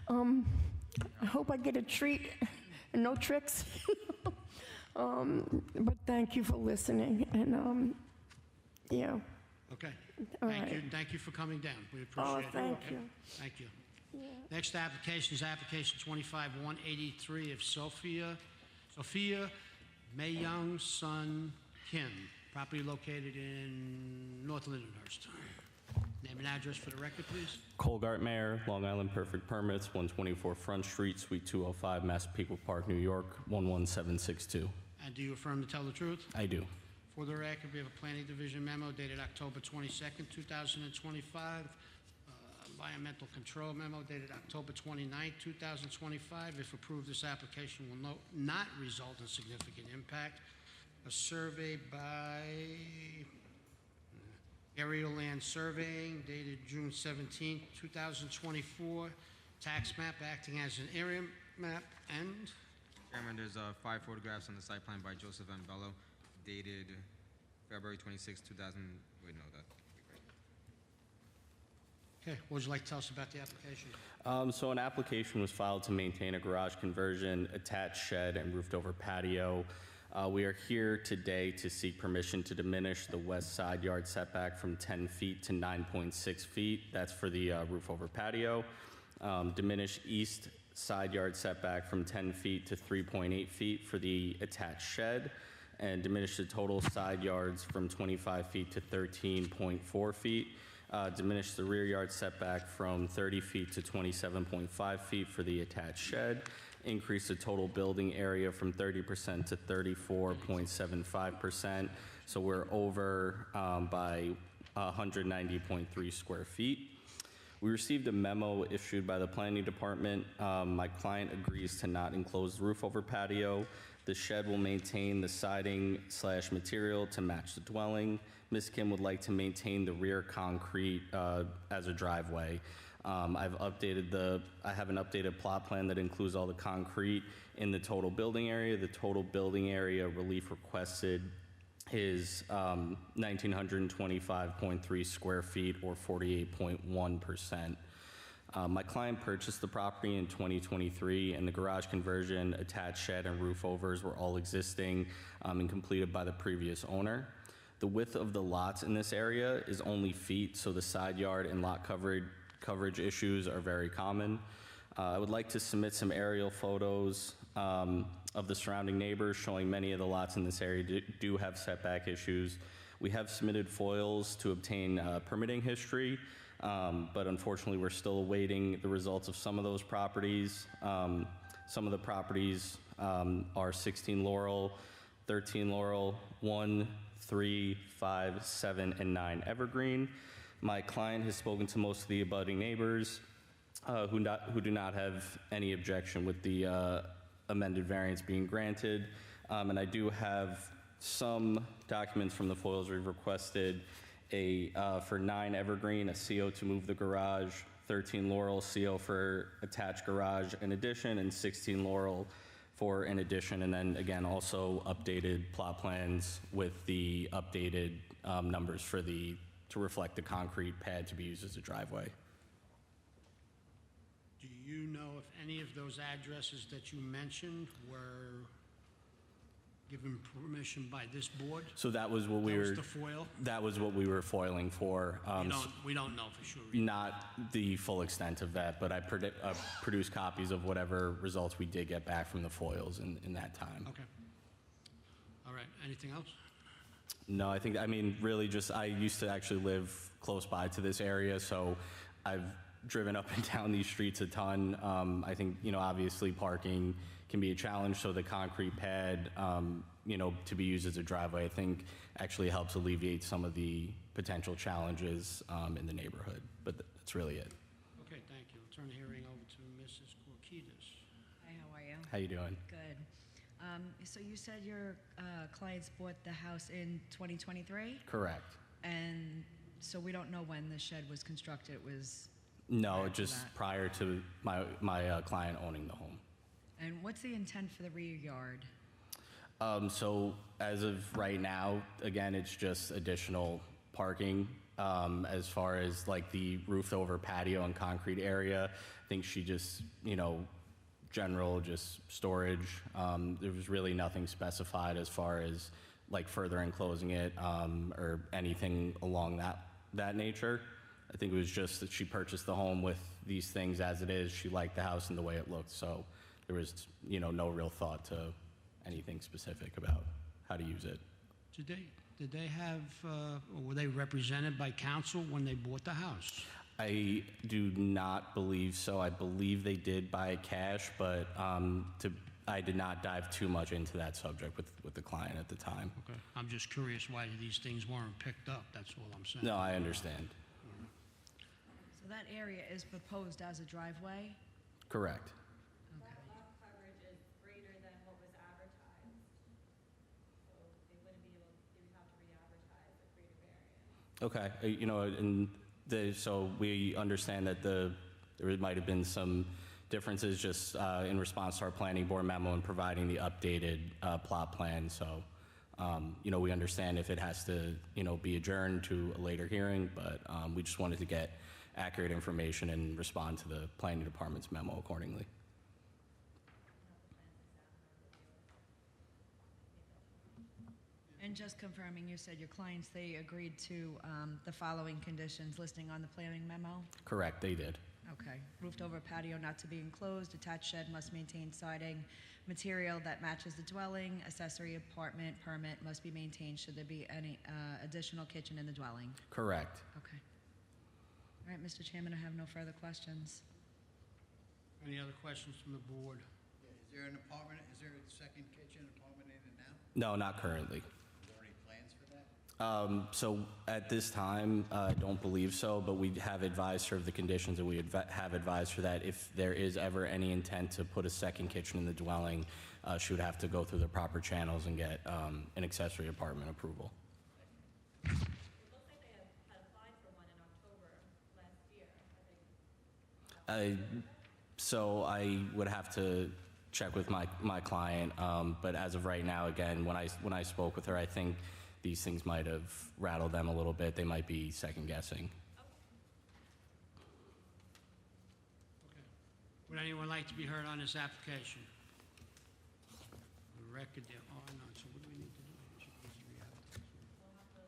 I hope I get a treat and no tricks. But thank you for listening. And, yeah. Okay. All Thank right. you. Thank you for coming down. We appreciate it. Thank you. Thank you. Yeah. Next application is application 25-183 of Sophia Mayyoung Sun Kim, property located in North Lindenhurst. Name and address for the record, please. Colgart Mayor, Long Island Perfect Permits, 124 Front Street, Suite 205, Massapequa Park, New York, 11762. And do you affirm to tell the truth? I do. For the record, we have a Planning Division memo dated October 22nd, 2025. Environmental Control memo dated October 29th, 2025. If approved, this application will not result in significant impact. A survey by Aerial Land Surveying dated June 17th, 2024. Tax map acting as an area map and... Chairman, there's 5 photographs on the site plan by Joseph M. Bello, dated February 26, 2000. Wait, no, that. Okay, what would you like to tell us about the application? So an application was filed to maintain a garage conversion, attached shed, and roofed-over patio. We are here today to seek permission to diminish the west side yard setback from 10 feet to 9.6 feet. That's for the roof-over patio. Diminish east side yard setback from 10 feet to 3.8 feet for the attached shed, and diminish the total side yards from 25 feet to 13.4 feet. Diminish the rear yard setback from 30 feet to 27.5 feet for the attached shed. Increase the total building area from 30% to 34.75%. So we're over by 190.3 square feet. We received a memo issued by the planning department. My client agrees to not enclose the roof over patio. The shed will maintain the siding/material to match the dwelling. Ms. Kim would like to maintain the rear concrete as a driveway. I have an updated plot plan that includes all the concrete in the total building area. The total building area relief requested is 1,925.3 square feet, or 48.1%. My client purchased the property in 2023, and the garage conversion, attached shed, and roof overs were all existing and completed by the previous owner. The width of the lots in this area is only feet, so the side yard and lot coverage issues are very common. I would like to submit some aerial photos of the surrounding neighbors showing many of the lots in this area do have setback issues. We have submitted FOILs to obtain permitting history, but unfortunately we're still awaiting the results of some of those properties. Some of the properties are 16 Laurel, 13 Laurel, 1, 3, 5, 7, and 9 Evergreen. My client has spoken to most of the abutting neighbors who do not have any objection with the amended variance being granted. And I do have some documents from the FOILs we've requested. For 9 Evergreen, a CO to move the garage, 13 Laurel, CO for attached garage in addition, and 16 Laurel for an addition, and then again also updated plot plans with the updated numbers to reflect the concrete pad to be used as a driveway. Do you know if any of those addresses that you mentioned were given permission by this board? So that was what we That were. was the FOIL? That was what we were foiling for. We don't know for sure. Not the full extent of that, but I produced copies of whatever results we did get back from the FOILs in that time. Okay. All right, anything else? No, I mean, really just, I used to actually live close by to this area, so I've driven up and down these streets a ton. I think, obviously parking can be a challenge, so the concrete pad, to be used as a driveway, I think actually helps alleviate some of the potential challenges in the neighborhood, but that's really it. Okay, thank you. I'll turn the hearing over to Mrs. Korkidas. Hi, how are you? How you doing? Good. So you said your clients bought the house in 2023? Correct. And so we don't know when the shed was constructed. It was No, prior to just that. prior to my client owning the home. And what's the intent for the rear yard? So as of right now, again, it's just additional parking. As far as like the roofed over patio and concrete area, I think she just, general just storage. There was really nothing specified as far as like further enclosing it or anything along that nature. I think it was just that she purchased the home with these things as it is. She liked the house and the way it looked, so there was, no real thought to anything specific about how to use it. Did they have, or were they represented by counsel when they bought the house? I do not believe so. I believe they did buy cash, but I did not dive too much into that subject with the client at the time. Okay. I'm just curious why these things weren't picked up, that's all I'm saying. No, I understand. So that area is proposed as a driveway? Correct. Okay, so we understand that there might have been some differences just in response to our planning board memo and providing the updated plot plan. So, we understand if it has to, be adjourned to a later hearing, but we just wanted to get accurate information and respond to the planning department's memo accordingly. And just confirming, you said your clients, they agreed to the following conditions listing on the planning memo? Correct, they did. Okay. Roofed over patio not to be enclosed, attached shed must maintain siding, material that matches the dwelling, accessory apartment permit must be maintained should there be any additional kitchen in the dwelling. Correct. Okay. All right, Mr. Chairman, I have no further questions. Any other questions from the board? Is there a second kitchen apartment in it now? No, not currently. Are there any plans for that? So at this time, I don't believe so, but we have advised her of the conditions, and we have advised her that if there is ever any intent to put a second kitchen in the dwelling, she would have to go through the proper channels and get an accessory apartment approval. So I would have to check with my client, but as of right now, again, when I spoke with her, I think these things might have rattled them a little bit. They might be second guessing. Would anyone like to be heard on this application? The record there are none, so what do we need to do? Should we just re-advertise? We'll have to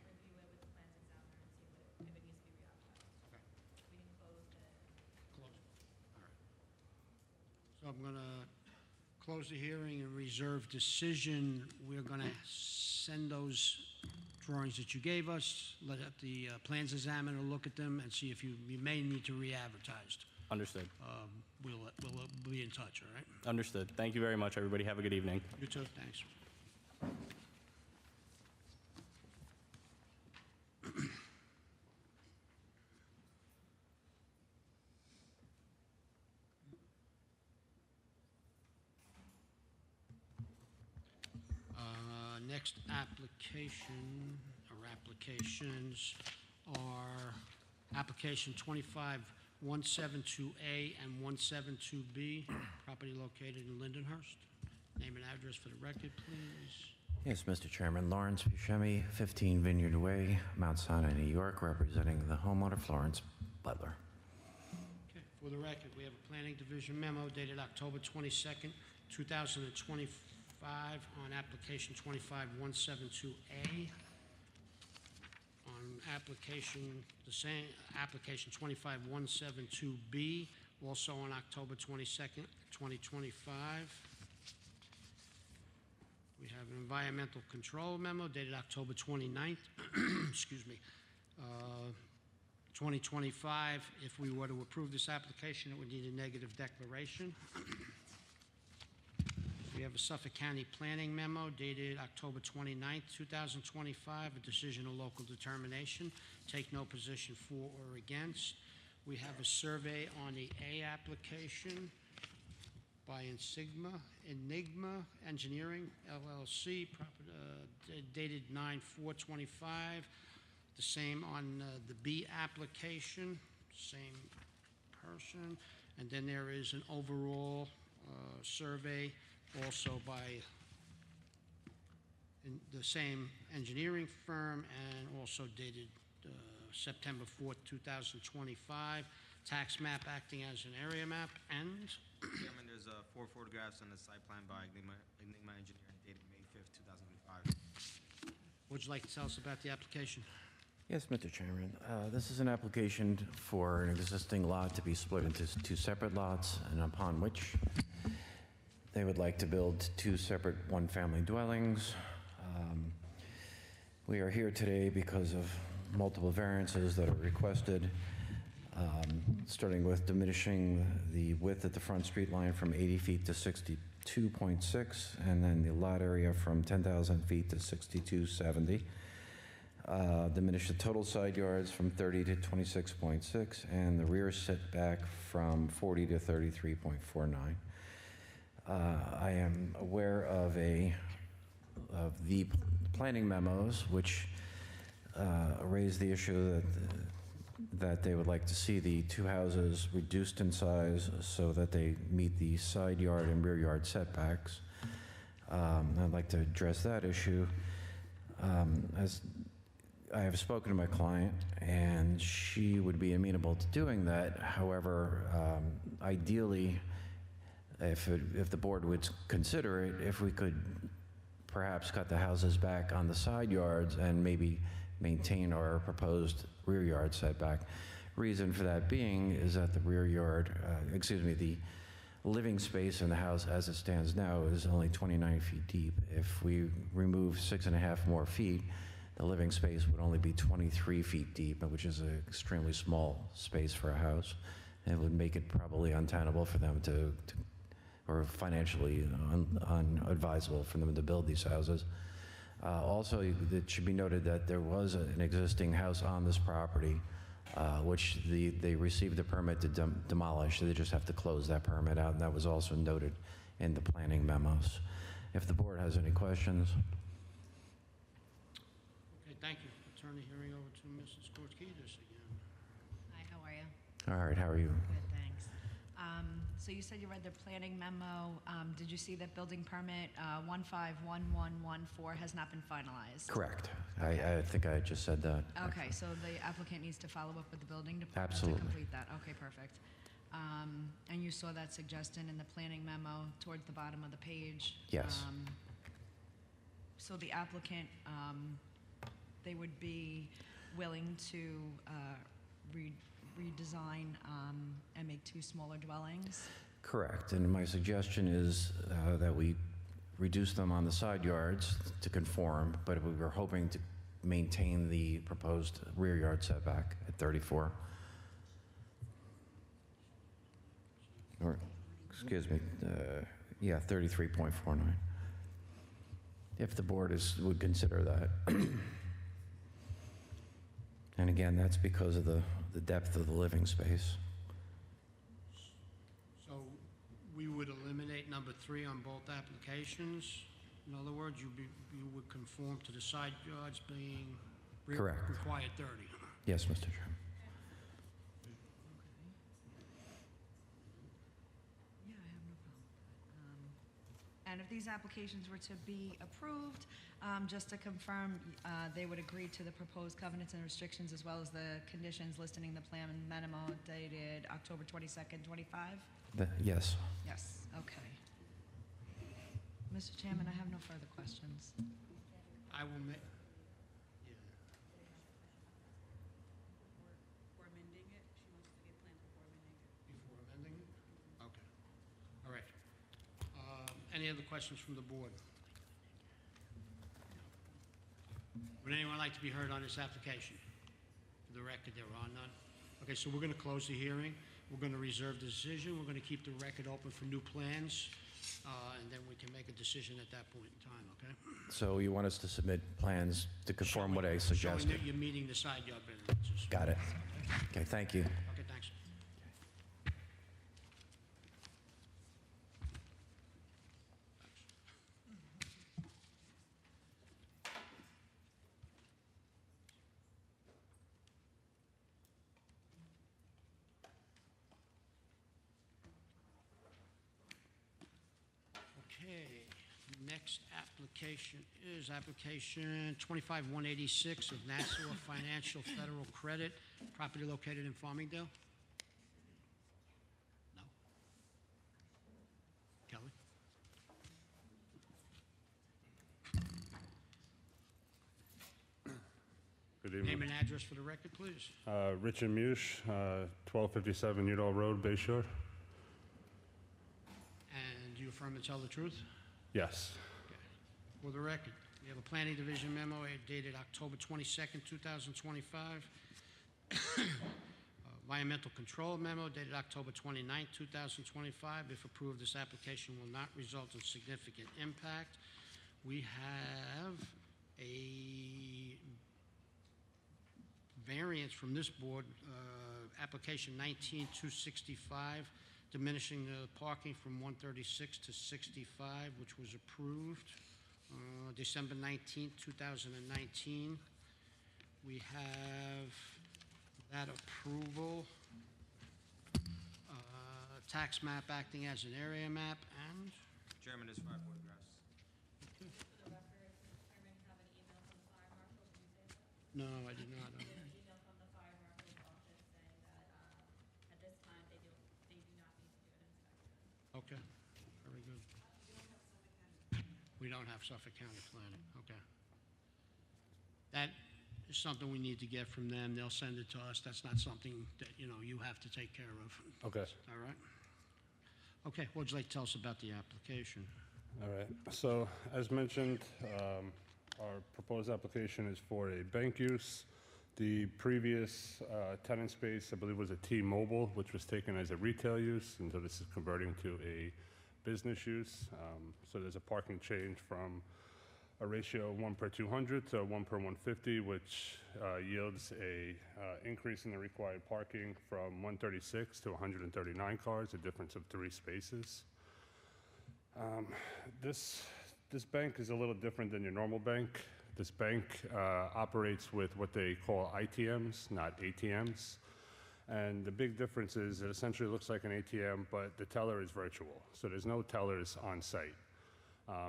review it with the plans examiner and see if it needs to be re-advertised. Okay. We can close the. Close. All right. So I'm going to close the hearing and reserve decision. We're going to send those drawings that you gave us, let the plans examiner look at them and see if you may need to re-advertise. Understood. We'll be in touch, all right? Understood. Thank you very much, everybody. Have a good evening. You too, thanks. Next application, or applications, are application 25172A and 172B, property located in Lindenhurst. Name and address for the record, please. Yes, Mr. Chairman. Lawrence Buscemi, 15 Vineyard Way, Mount Sinai, New York, representing the homeowner Florence Butler. Okay, for the record, we have a Planning Division memo dated October 22nd, 2025 on application 25172A. On application, the same application 25172B, also on October 22nd, 2025. We have an environmental control memo dated October 29th, excuse me, 2025. If we were to approve this application, it would need a negative declaration. We have a Suffolk County Planning Memo dated October 29th, 2025, a decision of local determination. Take no position for or against. We have a survey on the A application by Enigma Engineering, LLC, dated 9/4/25. The same on the B application, same person. And then there is an overall survey also by the same engineering firm and also dated September 4th, 2025. Tax map acting as an area map, and Chairman, there's 4 photographs on the site plan by Enigma Engineering dated May 5th, 2025. what would you like to tell us about the application? Yes, Mr. Chairman. This is an application for an existing lot to be split into 2 separate lots, and upon which they would like to build 2 separate one-family dwellings. We are here today because of multiple variances that are requested, starting with diminishing the width at the front street line from 80 feet to 62.6, and then the lot area from 10,000 feet to 6270. Diminish the total side yards from 30 to 26.6, and the rear setback from 40 to 33.49. I am aware of the planning memos, which raise the issue that they would like to see the 2 houses reduced in size so that they meet the side yard and rear yard setbacks. I'd like to address that issue. As I have spoken to my client, and she would be amenable to doing that. However, ideally, if the board would consider it, if we could perhaps cut the houses back on the side yards and maybe maintain our proposed rear yard setback. Reason for that being is that the rear yard, the living space in the house as it stands now is only 29 feet deep. If we remove 6.5 more feet, the living space would only be 23 feet deep, which is an extremely small space for a house. And it would make it probably untenable for them or financially unadvisable for them to build these houses. Also, it should be noted that there was an existing house on this property, which they received a permit to demolish. They just have to close that permit out, and that was also noted in the planning memos. If the board has any questions. Okay, thank you. I'll turn the hearing over to Mrs. Kortkidis again. Hi, how are you? All right, how are you? Good, thanks. So you said you read the planning memo. Did you see that building permit 151114 has not been finalized? Correct. I think I just said that. Okay, so the applicant needs to follow up with the building department Absolutely. to complete that. Okay, perfect. And you saw that suggestion in the planning memo towards the bottom of the page? Yes. So the applicant, they would be willing to redesign and make 2 smaller dwellings? Correct. And my suggestion is that we reduce them on the side yards to conform, but we were hoping to maintain the proposed rear yard setback at 34. Or, excuse me, yeah, 33.49. If the board would consider that. And again, that's because of the depth of the living space. So we would eliminate number 3 on both applications? In other words, you would conform to the side yards being Correct. required 30? Yes, Mr. Chairman. Yeah, I have no problem. And if these applications were to be approved, just to confirm, they would agree to the proposed covenants and restrictions as well as the conditions listed in the plan memo dated October 22nd, 25? Yes. Yes, okay. Mr. Chairman, I have no further questions. I will make, Before amending it, she wants to get plans before amending it. before amending it? Okay. All right. Any other questions from the board? Would anyone like to be heard on this application? For the record, there are none. Okay, so we're going to close the hearing. We're going to reserve the decision. We're going to keep the record open for new plans, and then we can make a decision at that point in time, okay? So you want us to submit plans to conform what I Showing suggested? that you're meeting the side yard variances. Got it. Okay, thank you. Okay, thanks. Okay, next application is application 25186 of Nassau Financial Federal Credit, property located in Farmingdale. No? Kelly? Good evening. Name and address for the record, please. Richard Mush, 1257 Udall Road, Bay Shore. And do you affirm to tell the truth? Yes. For the record, we have a planning division memo dated October 22nd, 2025. Environmental control memo dated October 29th, 2025. If approved, this application will not result in significant impact. We have a variance from this board, application 19265, diminishing the parking from 136 to 65, which was approved December 19th, 2019. We have that approval, tax map acting as an area map, and Chairman, there's 5 photographs. no, I did not. Okay, very good. We don't have Suffolk County Planning, okay. That is something we need to get from them. They'll send it to us. That's not something that, you have to take care of. Okay. All right? Okay, what would you like to tell us about the application? All right. So, as mentioned, our proposed application is for a bank use. The previous tenant space, I believe, was a T-Mobile, which was taken as a retail use, and so this is converting to a business use. So there's a parking change from a ratio of 1 per 200 to 1 per 150, which yields a increase in the required parking from 136 to 139 cars, a difference of 3 spaces. This bank is a little different than your normal bank. This bank operates with what they call ITMs, not ATMs. And the big difference is it essentially looks like an ATM, but the teller is virtual. So there's no tellers on site.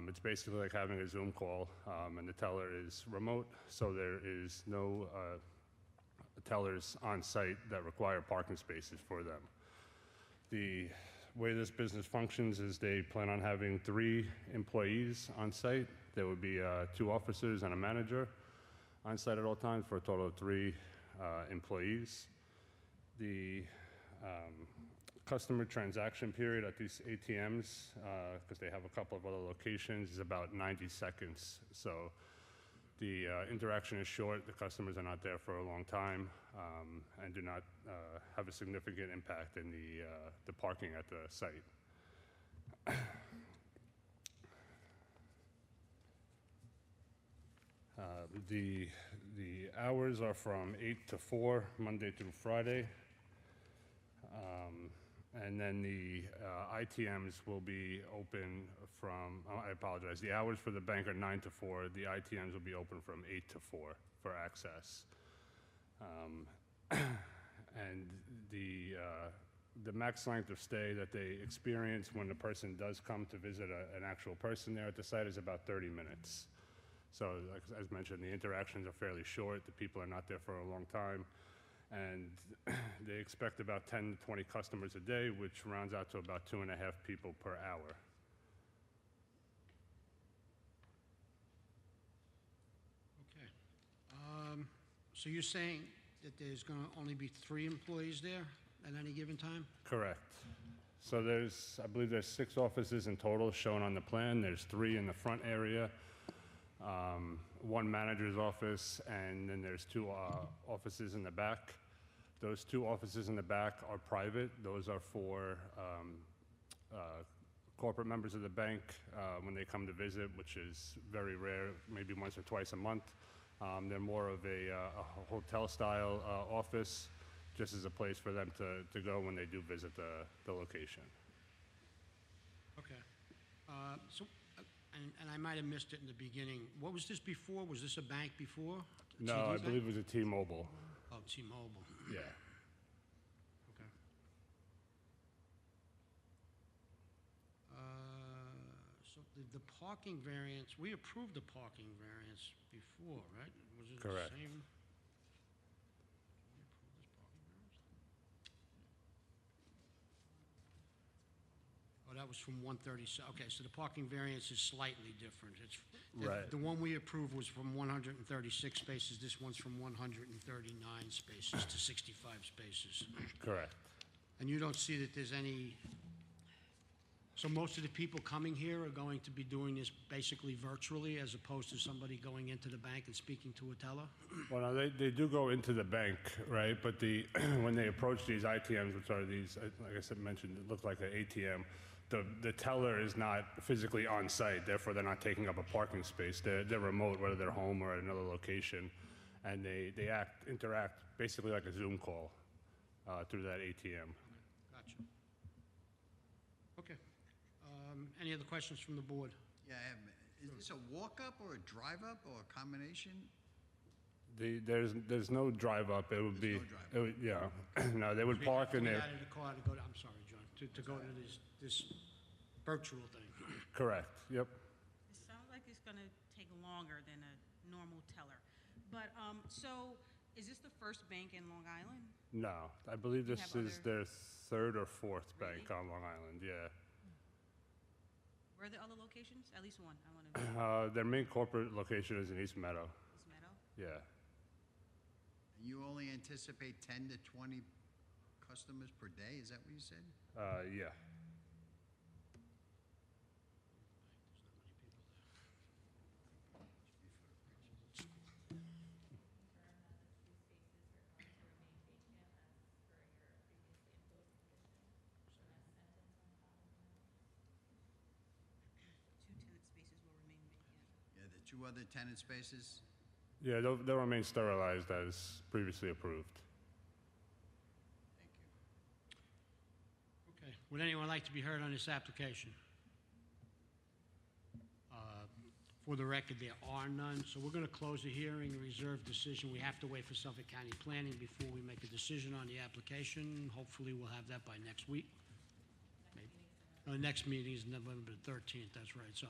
It's basically like having a Zoom call, and the teller is remote, so there is no tellers on site that require parking spaces for them. The way this business functions is they plan on having 3 employees on site. There would be 2 officers and a manager on site at all times for a total of 3 employees. The customer transaction period at these ATMs, because they have a couple of other locations, is about 90 seconds. So the interaction is short, the customers are not there for a long time, and do not have a significant impact in the parking at the site. The hours are from 8 to 4, Monday through Friday. And then the ITMs will be open from, I apologize, the hours for the bank are 9 to 4. The ITMs will be open from 8 to 4 for access. And the max length of stay that they experience when the person does come to visit an actual person there at the site is about 30 minutes. So as mentioned, the interactions are fairly short. The people are not there for a long time. And they expect about 10 to 20 customers a day, which rounds out to about 2.5 people per hour. Okay. So you're saying that there's going to only be 3 employees there at any given time? Correct. So I believe there's 6 offices in total shown on the plan. There's 3 in the front area, 1 manager's office, and then there's 2 offices in the back. Those 2 offices in the back are private. Those are for corporate members of the bank when they come to visit, which is very rare, maybe once or twice a month. They're more of a hotel-style office, just as a place for them to go when they do visit the location. Okay. And I might have missed it in the beginning. What was this before? Was this a bank before? No, I believe it was a T-Mobile. Oh, T-Mobile. Yeah. Okay. So the parking variance, we approved the parking variance before, right? Was it Correct. the same? Oh, that was from 137. Okay, so the parking variance is slightly different. It's Right. The one we approved was from 136 spaces. This one's from 139 spaces to 65 spaces. Correct. And you don't see that there's any, so most of the people coming here are going to be doing this basically virtually as opposed to somebody going into the bank and speaking to a teller? Well, no, they do go into the bank, right? But when they approach these ITMs, which are these, like I said, mentioned, it look like an ATM, the teller is not physically on site, therefore they're not taking up a parking space. They're remote, whether they're home or at another location, and they interact basically like a Zoom call through that ATM. Gotcha. Okay. Any other questions from the board? Yeah, I have. Is this a walk-up or a drive-up or a combination? There's no drive up. It would be, yeah. No, they would park in Get there. out of the car to go to, I'm sorry, John, to go to this virtual thing. Correct. Yep. It sounds like it's going to take longer than a normal teller. But, so, is this the first bank in Long Island? No, I believe You this have is their 3rd or 4th bank on Long Island. Yeah. Where are the other locations? At least one. I want to. Their main corporate location is in East Meadow. East Meadow? Yeah. And you only anticipate 10 to 20 customers per day? Is that what you said? Yeah. Yeah, the 2 other tenant spaces? Yeah, they'll remain sterilized as previously approved. Okay. Would anyone like to be heard on this application? For the record, there are none, so we're going to close the hearing and reserve decision. We have to wait for Suffolk County Planning before we make a decision on the application. Hopefully, we'll have that by next week. Maybe. The next meeting is November 13th, that's right. So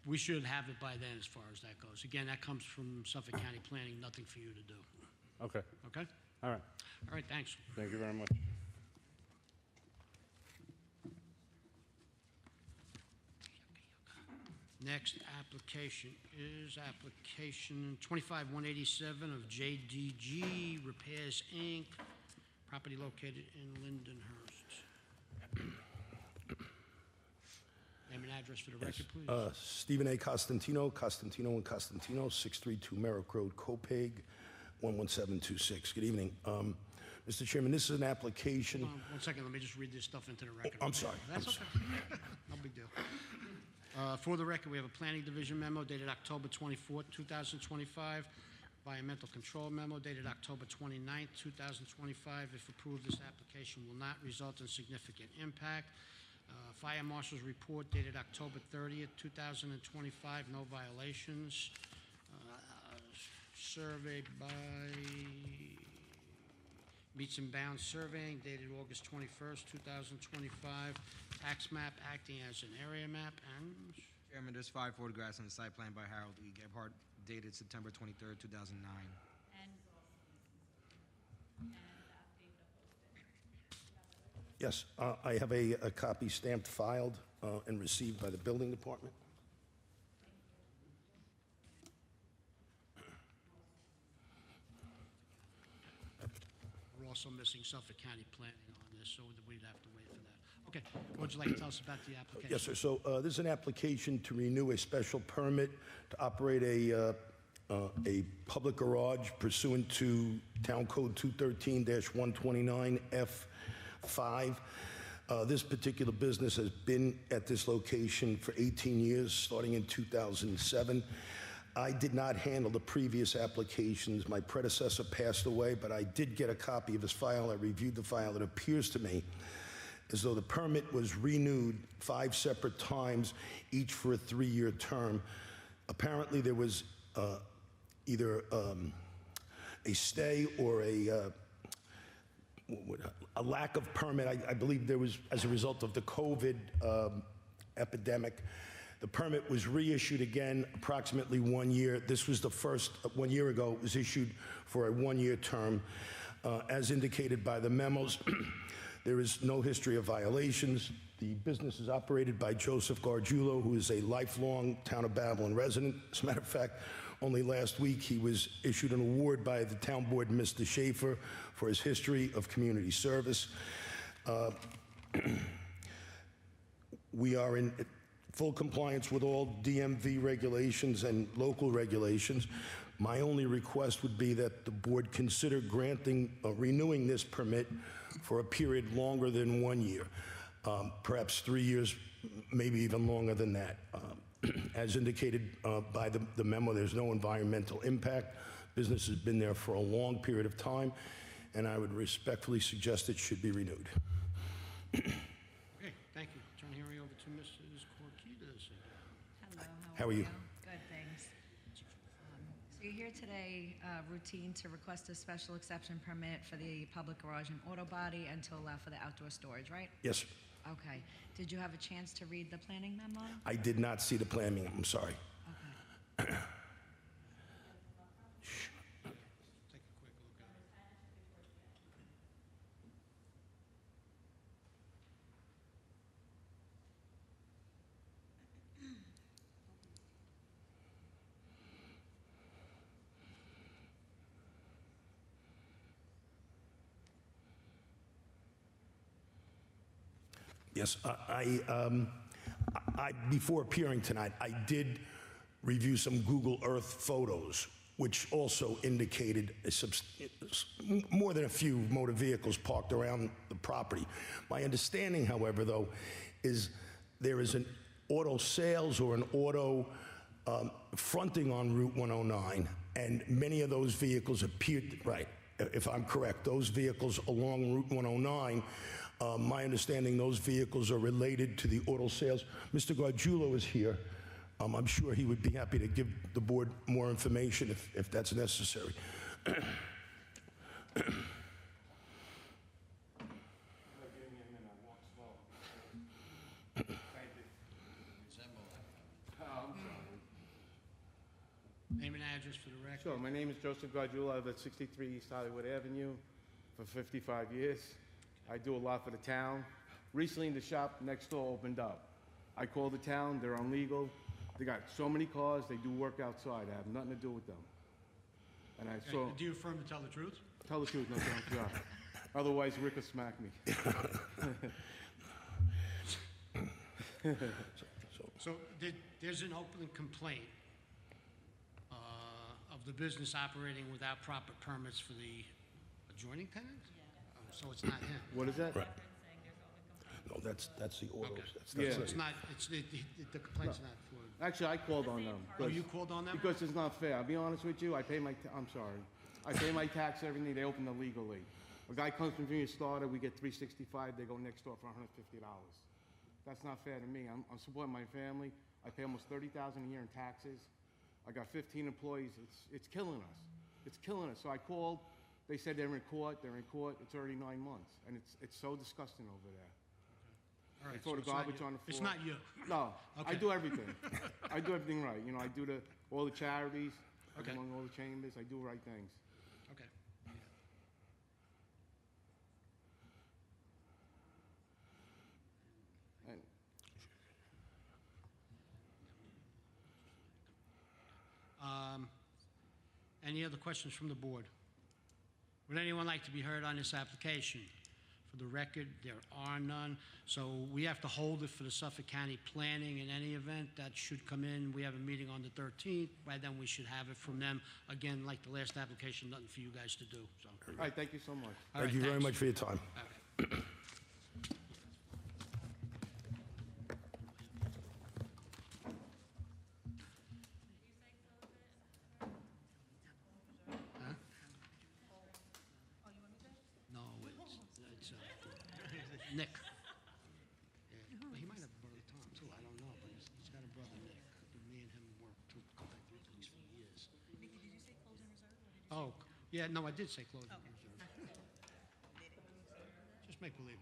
we should have it by then as far as that goes. Again, that comes from Suffolk County Planning, nothing for you to do. Okay. Okay? All right. All right, thanks. Thank you very much. Next application is application 25-187 of JDG Repairs, Inc., property located in Lindenhurst. Name and address for the record, please. Stephen A. Costantino, and Costantino, 632 Merrick Road, Copeg, 11726. Good evening. Mr. Chairman, this is an application. 1 second, let me just read this stuff into the record. I'm sorry. That's okay. No big deal. For the record, we have a Planning Division memo dated October 24, 2025, Environmental Control memo dated October 29, 2025. If approved, this application will not result in significant impact. Fire Marshal's report dated October 30, 2025, no violations. Survey by Meets and Bounds Surveying dated August 21st, 2025. Tax map acting as an area map. And Chairman, there's 5 photographs on the site plan by Harold E. Gebhardt, dated September 23rd, 2009. Yes, I have a copy stamped, filed, and received by the building department. we're also missing Suffolk County Planning on this, so we'd have to wait for that. Okay, what would you like to tell us about the application? Yes, sir. So this is an application to renew a special permit to operate a public garage pursuant to Town Code 213-129F5. This particular business has been at this location for 18 years, starting in 2007. I did not handle the previous applications. My predecessor passed away, but I did get a copy of his file. I reviewed the file. It appears to me as though the permit was renewed 5 separate times, each for a 3-year term. Apparently, there was either a stay or a lack of permit. I believe there was, as a result of the COVID epidemic. The permit was reissued again approximately 1 year. This was the first, 1 year ago, it was issued for a 1-year term. As indicated by the memos, there is no history of violations. The business is operated by Joseph Gargiulo, who is a lifelong Town of Babylon resident. As a matter of fact, only last week he was issued an award by the town board, Mr. Schaefer, for his history of community service. We are in full compliance with all DMV regulations and local regulations. My only request would be that the board consider granting, renewing this permit for a period longer than 1 year, perhaps 3 years, maybe even longer than that. As indicated by the memo, there's no environmental impact. Business has been there for a long period of time, and I would respectfully suggest it should be renewed. Okay, thank you. Turn the hearing over to Mrs. Corquitas. Hello, How are you? Good, thanks. So you're here today, routine to request a special exception permit for the public garage and auto body and to allow for the outdoor storage, right? Yes, sir. Okay. Did you have a chance to read the planning memo? I did not see the planning. I'm sorry. Okay. Yes, before appearing tonight, I did review some Google Earth photos, which also indicated more than a few motor vehicles parked around the property. My understanding, however, though, is there is an auto sales or an auto fronting on Route 109, and many of those vehicles appeared, right, if I'm correct, those vehicles along Route 109, my understanding, those vehicles are related to the auto sales. Mr. Gargiulo is here. I'm sure he would be happy to give the board more information if that's necessary. Name and address for the record. Sure, my name is Joseph Gardula. I live at 63 East Hollywood Avenue for 55 years. I do a lot for the town. Recently, the shop next door opened up. I called the town, they're illegal. They got so many cars, they do work outside. I have nothing to do with them. And I saw, Do you affirm to tell the truth? tell the truth, no, don't, yeah. Otherwise, Rick will smack me. So there's an open complaint of the business operating without proper permits for the adjoining tenant? So it's not him? What is that? Right. No, that's the autos. Okay. That's So it's not, the complaint's not for... Actually, I called on them. Oh, you called on them? Because it's not fair. I'll be honest with you, I pay my, I'm sorry. I pay my tax every day, they open illegally. A guy comes from Virginia Starter, we get $365, they go next door for $150. That's not fair to me. I'm supporting my family. I pay almost $30,000 a year in taxes. I got 15 employees. It's killing us. It's killing us. So I called. They said they're in court. They're in court. It's already 9 months, and it's so disgusting over there. All right, They throw so the it's not garbage you. on the floor. It's not you. No, I Okay. do everything. I do everything right. You know, I do all the charities. Okay. Among all the chambers, I do right things. Okay. And Any other questions from the board? Would anyone like to be heard on this application? For the record, there are none. So we have to hold it for the Suffolk County Planning in any event. That should come in. We have a meeting on the 13th. By then, we should have it from them. Again, like the last application, nothing for you guys to do, so. all right, thank you so much. All Thank right, you very thanks. much for your time. Okay. Huh? No, it's Nick. Yeah, well, he might have a brother Tom too, I don't know, but he's got a brother Nick. Me and him worked two contact these for years. Did you say closing reserve? Oh, yeah, no, I did say closing reserve. Just make believe.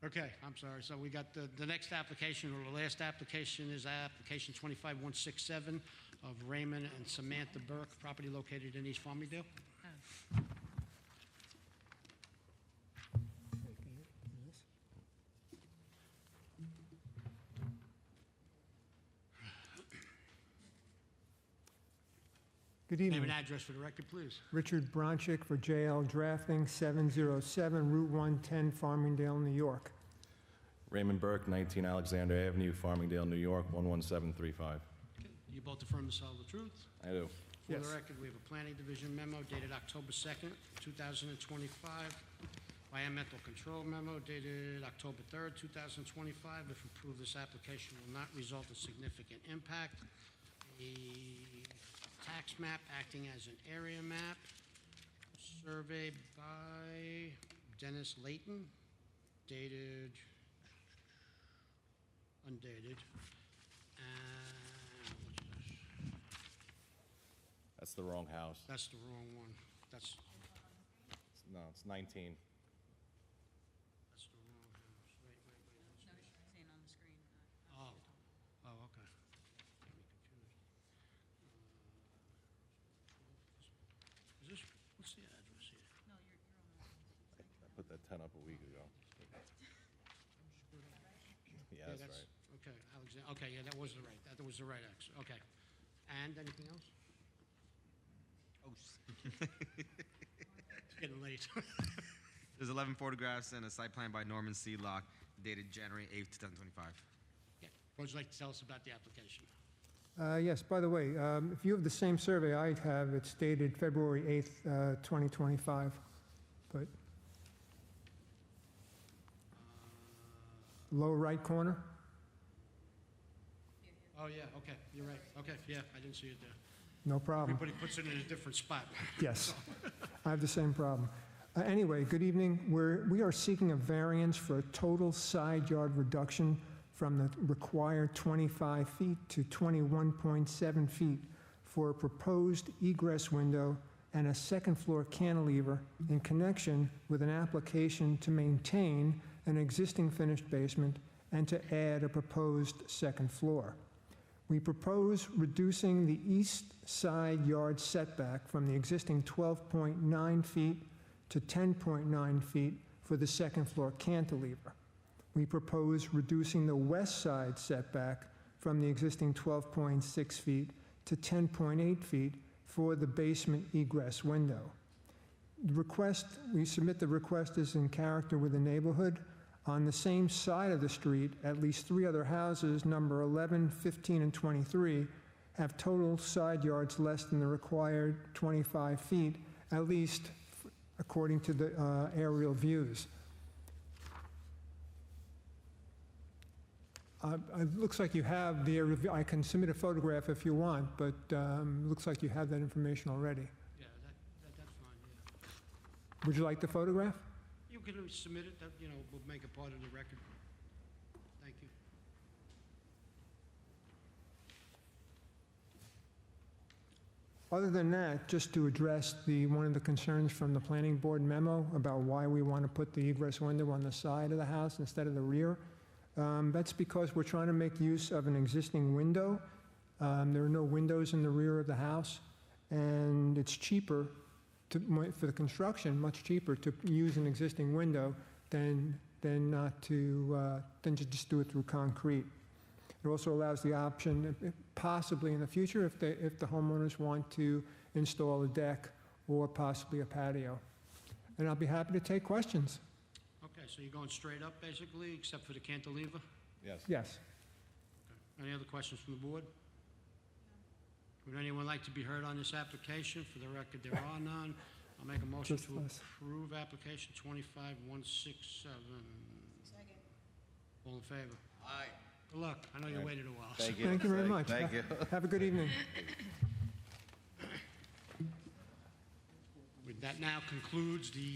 Okay, I'm sorry. So we got the next application, or the last application is application 25167 of Raymond and Samantha Burke, property located in East Farmingdale. Good Name evening. and address for the record, please. Richard Bronchick for JL Drafting, 707 Route 110, Farmingdale, New York. Raymond Burke, 19 Alexander Avenue, Farmingdale, New York, 11735. You both affirm to tell the truth? I do. For Yes. the record, we have a planning division memo dated October 2nd, 2025. Environmental control memo dated October 3rd, 2025. If approved, this application will not result in significant impact. A tax map acting as an area map. Survey by Dennis Layton, dated, undated. That's the wrong house. That's the wrong one. That's No, it's 19. That's the wrong house. Wait. No, she's saying on the screen. Oh, okay. Got me confused. Is this, what's the address here? No, you're on the. I put that 10 up a week ago. Yeah, that's right. Okay, Alexander, okay, yeah, that was the right, that was the right X, okay. And anything else? Oh, It's getting late. There's 11 photographs and a site plan by Norman C. Locke dated January 8th, 2025. Yeah. What would you like to tell us about the application? Yes, by the way, if you have the same survey I have, it's dated February 8th, 2025. But lower right corner? Oh, yeah, okay, you're right, okay, yeah, I didn't see it there. No problem. Everybody puts it in a different spot. Yes, I have the same problem. Anyway, good evening. We are seeking a variance for a total side yard reduction from the required 25 feet to 21.7 feet for a proposed egress window and a second-floor cantilever in connection with an application to maintain an existing finished basement and to add a proposed second floor. We propose reducing the east side yard setback from the existing 12.9 feet to 10.9 feet for the second floor cantilever. We propose reducing the west side setback from the existing 12.6 feet to 10.8 feet for the basement egress window. We submit the request is in character with the neighborhood. On the same side of the street, at least 3 other houses, number 11, 15, and 23, have total side yards less than the required 25 feet, at least according to the aerial views. It looks like you have the aerial view. I can submit a photograph if you want, but looks like you have that information already. Yeah, that's fine, yeah. Would you like the photograph? You can submit it, that, you know, we'll make it part of the record. Thank you. Other than that, just to address one of the concerns from the planning board memo about why we want to put the egress window on the side of the house instead of the rear, that's because we're trying to make use of an existing window. There are no windows in the rear of the house, and it's cheaper for the construction, much cheaper to use an existing window than to just do it through concrete. It also allows the option, possibly in the future, if the homeowners want to install a deck or possibly a patio. And I'll be happy to take questions. Okay, so you're going straight up, basically, except for the cantilever? Yes. Yes. Any other questions from the board? Would anyone like to be heard on this application? For the record, there are none. I'll make a motion Just to us. approve application 25167. Second. All in favor? Aye. Good luck. I know you waited a while. Thank you. Thank you very much. Thank you. Have a good evening. That now concludes the